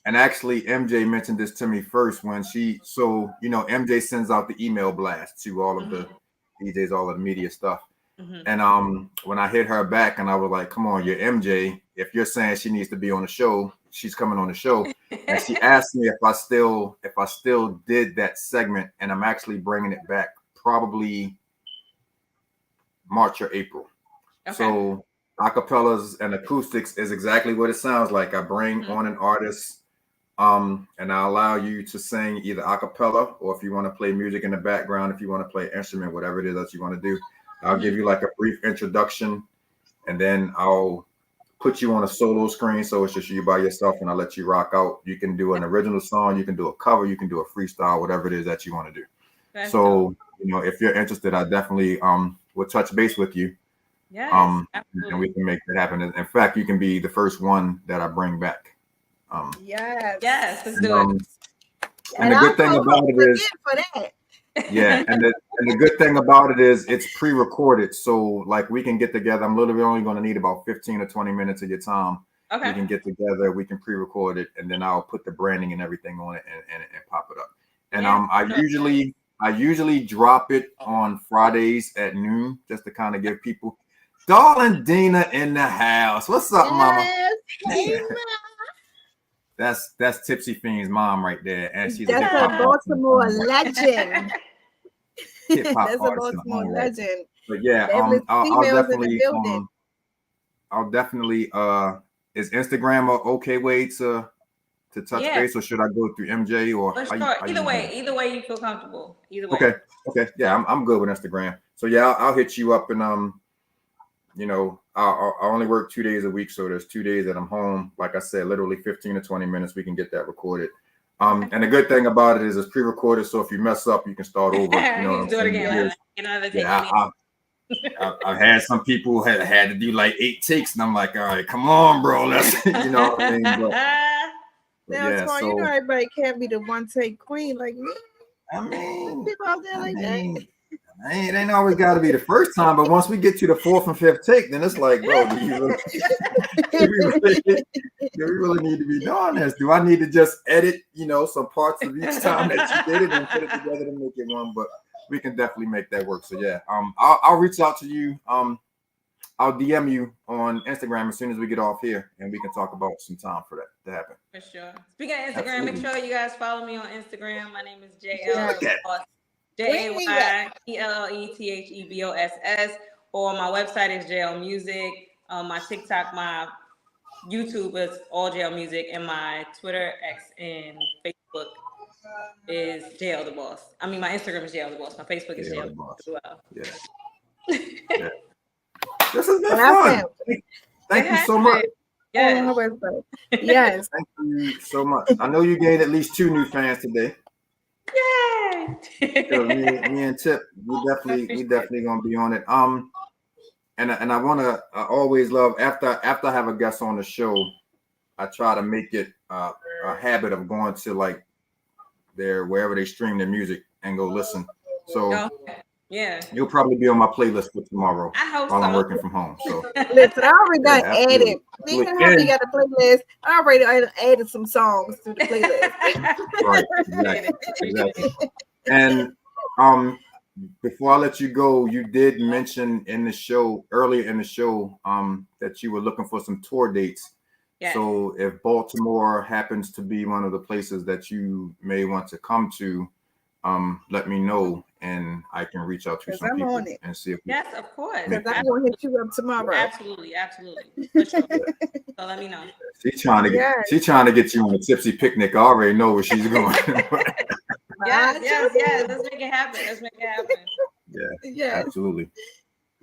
and actually MJ mentioned this to me first when MJ sends out the email blast to all of the DJs, all of the media stuff. And when I hit her back and I was like, come on, you're MJ. If you're saying she needs to be on the show, she's coming on the show. And she asked me if I still did that segment, and I'm actually bringing it back probably March or April. Okay. So acapellas and acoustics is exactly what it sounds like. I bring on an artist, and I allow you to sing either acapella, or if you want to play music in the background, if you want to play instrument, whatever it is that you want to do. I'll give you like a brief introduction, and then I'll put you on a solo screen, so it's just you by yourself, and I'll let you rock out. You can do an original song, you can do a cover, you can do a freestyle, whatever it is that you want to do. That's so cool. If you're interested, I definitely will touch base with you. Yes, and we can make that happen. In fact, you can be the first one that I bring back. Yes, let's do it. And the good thing about it is, for that. Yeah, and the good thing about it is it's pre-recorded, so like we can get together. I'm literally only going to need about 15 or 20 minutes of your time. Okay. We can get together, we can pre-record it, and then I'll put the branding and everything on it and pop it up. And I usually drop it on Fridays at noon, just to kind of give people. Darling Dina in the house. What's up, Mama? Hey, Mama. That's Tipsy Fiend's mom right there, and she's that's a Baltimore legend. That's a Baltimore legend. But yeah, I'll definitely is Instagram a okay way to touch base, or should I go through MJ or either way you feel comfortable. Either way. Okay. Yeah, I'm good with Instagram. So yeah, I'll hit you up, and I only work 2 days a week, so there's 2 days that I'm home. Like I said, literally 15 to 20 minutes, we can get that recorded. And the good thing about it is it's pre-recorded, so if you mess up, you can start over. Do it again. I've had some people had to do like 8 takes, and I'm like, all right, come on, bro, let's what I mean. So everybody can't be the one take queen like me. I mean, people out there like that. It ain't always got to be the first time, but once we get to the 4th and 5th take, then it's like, bro, do we really need to be doing this? Do I need to just edit, some parts of each time that you did it and put it together to make it one? But we can definitely make that work. So yeah, I'll reach out to you. I'll DM you on Instagram as soon as we get off here, and we can talk about some time for that to happen. For sure. Speaking of Instagram, Make sure you guys follow me on Instagram. My name is JL. JAYELLETHEBOSS, or my website is JL Music. My TikTok, my YouTube is all JL Music, and my Twitter, X, and Facebook is JL the Boss. I mean, my Instagram is JL the Boss. My Facebook is JL the Boss as well. Yeah. This has been fun. Thank you so much. Yes. Yes. Thank you so much. I know you gained at least 2 new fans today. Yay! me and Tip, we definitely gonna be on it. And I always love after I have a guest on the show, I try to make it a habit of going to like wherever they stream their music and go listen. So you'll probably be on my playlist for tomorrow. I hope while I'm working from home. So listen, I already got added. You got a playlist. I already added some songs to the playlist. Right, exactly. And before I let you go, you did mention earlier in the show that you were looking for some tour dates. Yes. So if Baltimore happens to be one of the places that you may want to come to, let me know, and I can reach out to some people and see if yes, of course. Because I'm gonna hit you up tomorrow. Absolutely. For sure. So let me know. She's trying to get you on a tipsy picnic. I already know where she's going. Yes. Let's make it happen. Yeah.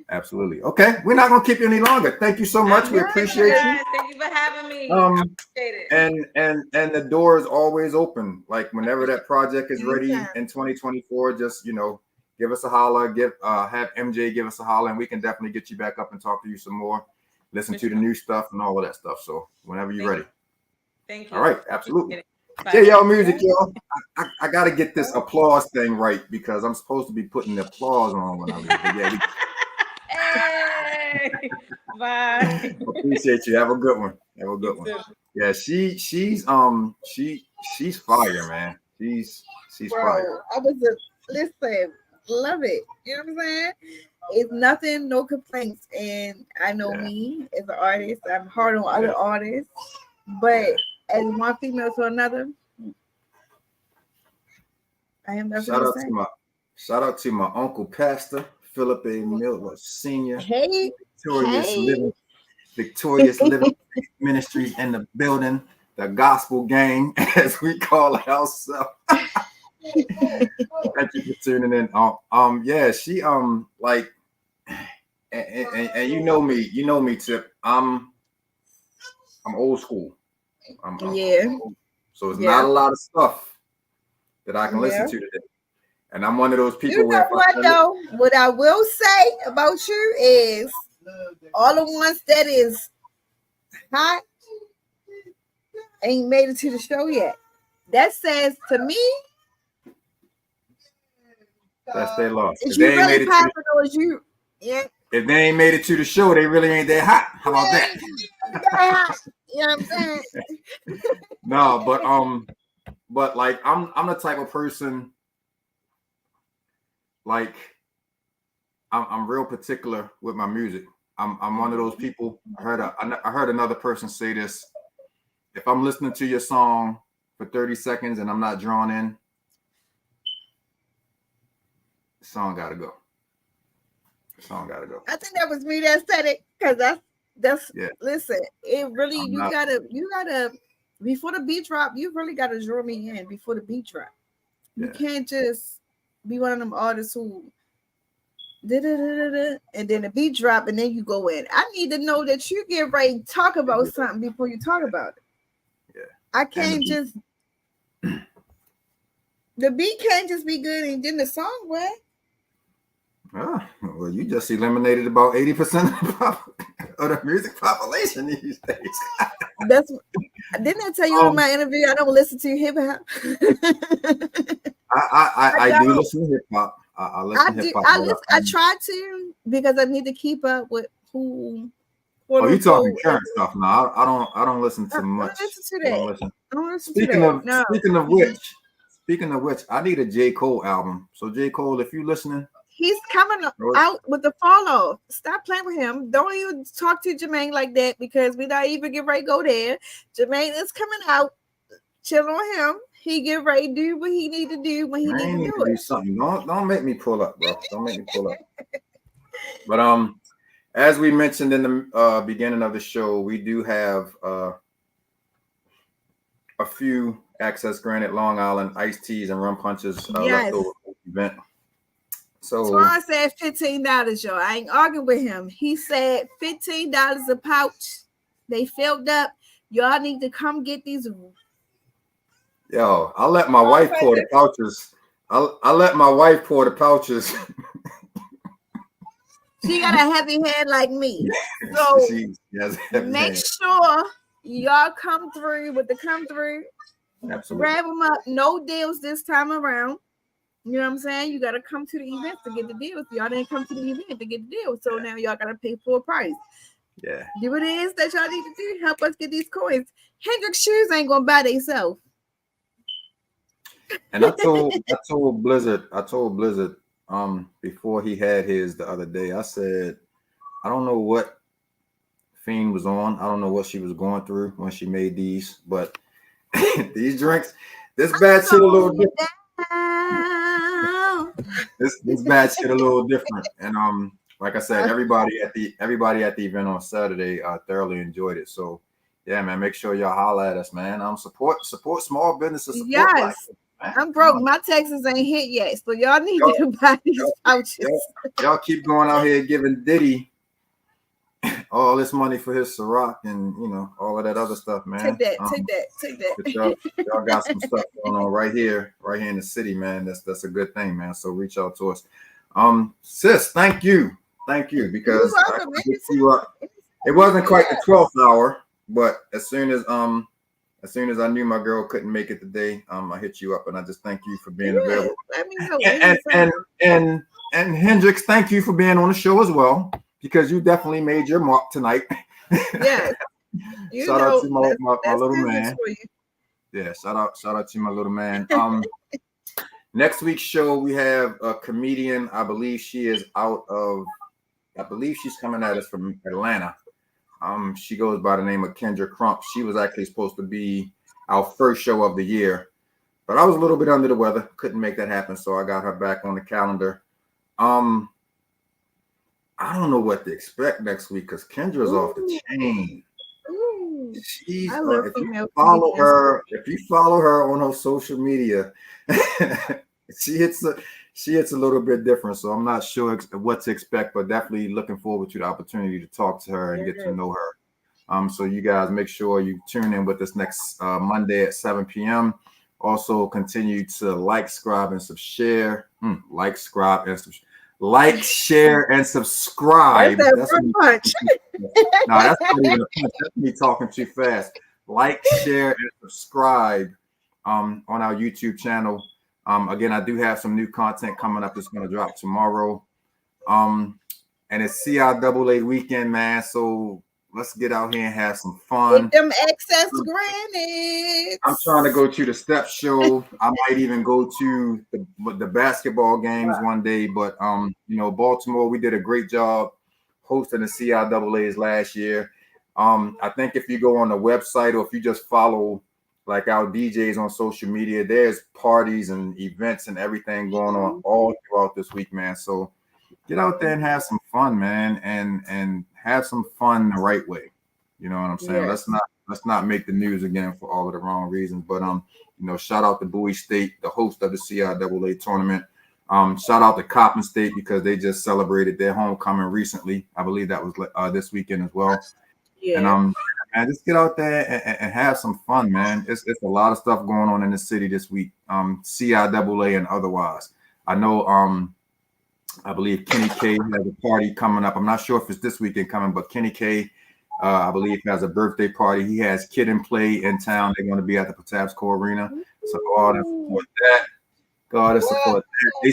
Absolutely. Okay, we're not gonna keep you any longer. Thank you so much. We appreciate you. Thank you for having me. I appreciate it. And the door is always open. Like whenever that project is ready in 2024, just give us a holler. Have MJ give us a holler, and we can definitely get you back up and talk to you some more. Listen to the new stuff and all of that stuff. So whenever you're ready. Thank you. All right, absolutely. JL Music, y'all. I gotta get this applause thing right because I'm supposed to be putting the applause on when I leave. Hey, bye. Appreciate you. Have a good one. Yeah, she's fire, man. She's fire. Bro, I was listen, love it. You know what I'm saying? It's nothing, no complaints. And I know Yeah. me as an artist, I'm hard on other artists, but as one female to another, I have nothing Shout to out say. to my uncle Pastor Philip A. Miller Sr. Hey, Victorious hey. Living Ministries in the building, the gospel gang, as we call ourselves. Thank you for tuning in. Yeah, she like, and you know me, Tip. I'm old school. Yeah. So it's Yeah. not a lot of stuff that I can listen Yeah. to today. And I'm one of those people You where know what though? What I will say about you is all the ones that is hot ain't made it to the show yet. That says to me, that's their loss. is If you they ain't made really it to popping or is you? Yeah. if they ain't made it to the show, they really ain't that hot. How about that? You know what I'm saying? No, but like I'm the type of person, like I'm real particular with my music. I'm one of those people. I heard another person say this. If I'm listening to your song for 30 seconds and I'm not drawn in, the song gotta go. The song gotta go. I think that was me that said it because that's Yeah. listen, it really I'm you not- gotta before the beat drop, you really gotta draw me in before the beat drop. You Yeah. can't just be one of them artists who and then the beat drop and then you go in. I need to know that you get ready to talk about something before you talk about it. Yeah. I can't just the beat can't just be good and then the song what? Oh, well, you just eliminated about 80% of the music population these days. That's didn't I tell you in my interview I don't listen to hip hop? I do listen to hip hop. I listen to hip hop. I try to because I need to keep up with who. Oh, you talking current stuff now? I don't listen to much. I don't listen to that. Speaking of which, I need a J. Cole album. So J. Cole, if you listening, he's coming out with the fall off. Stop playing with him. Don't even talk to Jermaine like that because we're not even getting ready to go there. Jermaine is coming out. Chill on him. He get ready to do what he need to do when he need to do it. Something. Don't make me pull up, bro. Don't make me pull up. But as we mentioned in the beginning of the show, we do have a few access granted Long Island iced teas and rum punches left over for the event. So Twan said $15, y'all. I ain't arguing with him. He said $15 a pouch. They filled up. Y'all need to come get these. Yo, I'll let my wife pour the pouches. I'll let my wife pour the pouches. She got a heavy hand like me. So make sure y'all come through with the come through. Absolutely. Grab them up. No deals this time around. You know what I'm saying? You got to come to the event to get the deals. Y'all didn't come to the event to get the deal. So now y'all got to pay full price. Yeah. Do what it is that y'all need to do. Help us get these coins. Hendrix shoes ain't going to buy themselves. And I told Blizzard, before he had his the other day, I said, I don't know what Fiend was on. I don't know what she was going through when she made these, but these drinks, this bad shit a little different. This bad shit a little different. And like I said, everybody at the event on Saturday thoroughly enjoyed it. So yeah, man, make sure y'all holler at us, man. Support small businesses. Support yes. I'm broke. My taxes ain't hit yet, so y'all need to buy these pouches. Y'all keep going out here giving Diddy all this money for his Ciroc and all of that other stuff, man. Take that. Y'all got some stuff going on right here in the city, man. That's a good thing, man. So reach out to us. Sis, thank you because I hit you up. It wasn't quite the 12th hour, but as soon as I knew my girl couldn't make it today, I hit you up and I just thank you for being available. Let me know. And Hendrix, thank you for being on the show as well because you definitely made your mark tonight. Yes. You Shout out know, to my that's little physics man. for you. Yeah, shout out to my little man. Next week's show we have a comedian. I believe she's coming at us from Atlanta. She goes by the name of Kendra Crump. She was actually supposed to be our first show of the year, but I was a little bit under the weather, couldn't make that happen, so I got her back on the calendar. I don't know what to expect next week because Kendra's off the chain. Ooh. She's I love if you female follow comedians. her on her social media, she hits a little bit different. So I'm not sure what to expect, but definitely looking forward to the opportunity to talk to her and get to know her. So you guys make sure you tune in with us next Monday at 7 p.m. Also continue to like, subscribe, and share. Like, share, and subscribe. That's that punch. No, that's not even a punch. That's me talking too fast. Like, share, and subscribe on our YouTube channel. Again, I do have some new content coming up that's going to drop tomorrow. And it's CIAA weekend, man. So let's get out here and have some fun. With them excess grannies. I'm trying to go to the step show. I might even go to the basketball games one day. But Baltimore, we did a great job hosting the CIAAs last year. I think if you go on the website or if you just follow like our DJs on social media, there's parties and events and everything going on all throughout this week, man. So get out there and have some fun, man, and have some fun the right way. You know what I'm saying? Yes. Let's not make the news again for all of the wrong reasons. But shout out to Bowie State, the host of the CIAA tournament. Shout out to Coppin State because they just celebrated their homecoming recently. I believe that was this weekend as well. Yeah. And just get out there and have some fun, man. It's a lot of stuff going on in the city this week. CIAA and otherwise. I know I believe Kenny K has a party coming up. I'm not sure if it's this weekend coming, but Kenny K, I believe, has a birthday party. He has Kid and Play in town. They're going to be at the Patapsco Arena. So go out and support that. Go out and support that. They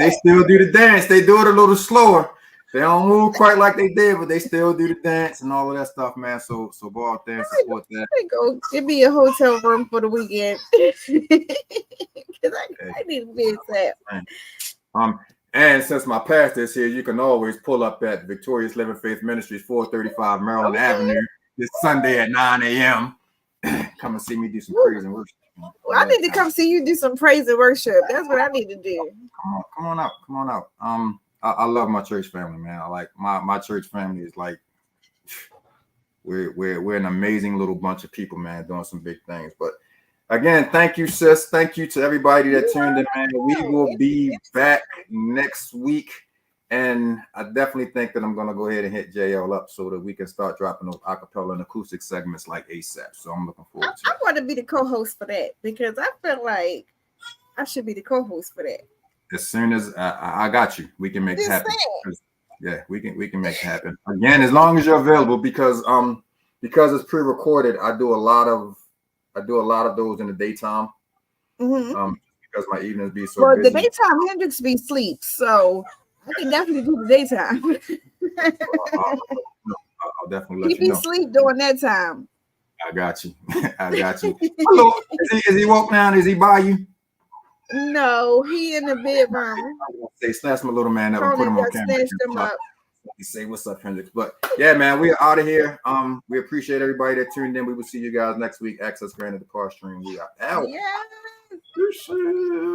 still do the dance. They do it a little slower. They don't move quite like they did, but they still do the dance and all of that stuff, man. So go out there and support that. Go give me a hotel room for the weekend. Because I need to be that. And since my pastor is here, you can always pull up at Victorious Living Faith Ministries, 435 Maryland Avenue, this Sunday at 9 a.m. Come and see me do some praise and worship. Well, I need to come see you do some praise and worship. That's what I need to do. Come on out. I love my church family, man. I like my church family is like we're an amazing little bunch of people, man, doing some big things. But again, thank you, sis. Thank you to everybody that tuned in, man. We will be back next week. And I definitely think that I'm going to go ahead and hit JL up so that we can start dropping those acapella and acoustic segments like ASAP. So I'm looking forward to it. I want to be the co-host for that because I feel like I should be the co-host for that. As soon as I got you, we can make it happen. Yeah, we can make it happen. Again, as long as you're available, because it's pre-recorded, I do a lot of those in the daytime. Because my evenings be so busy. The daytime Hendrix be sleep, so I can definitely do the daytime. I'll definitely let he you know. He be sleep during that time. I got you. Hello. Is he woke now? Is he by you? No, he in the bedroom. Say snatch my little man up and put him on camera. Snatched him up. Say what's up, Hendrix. But yeah, man, we are out of here. We appreciate everybody that tuned in. We will see you guys next week. Access granted the car stream. We are out. Yeah.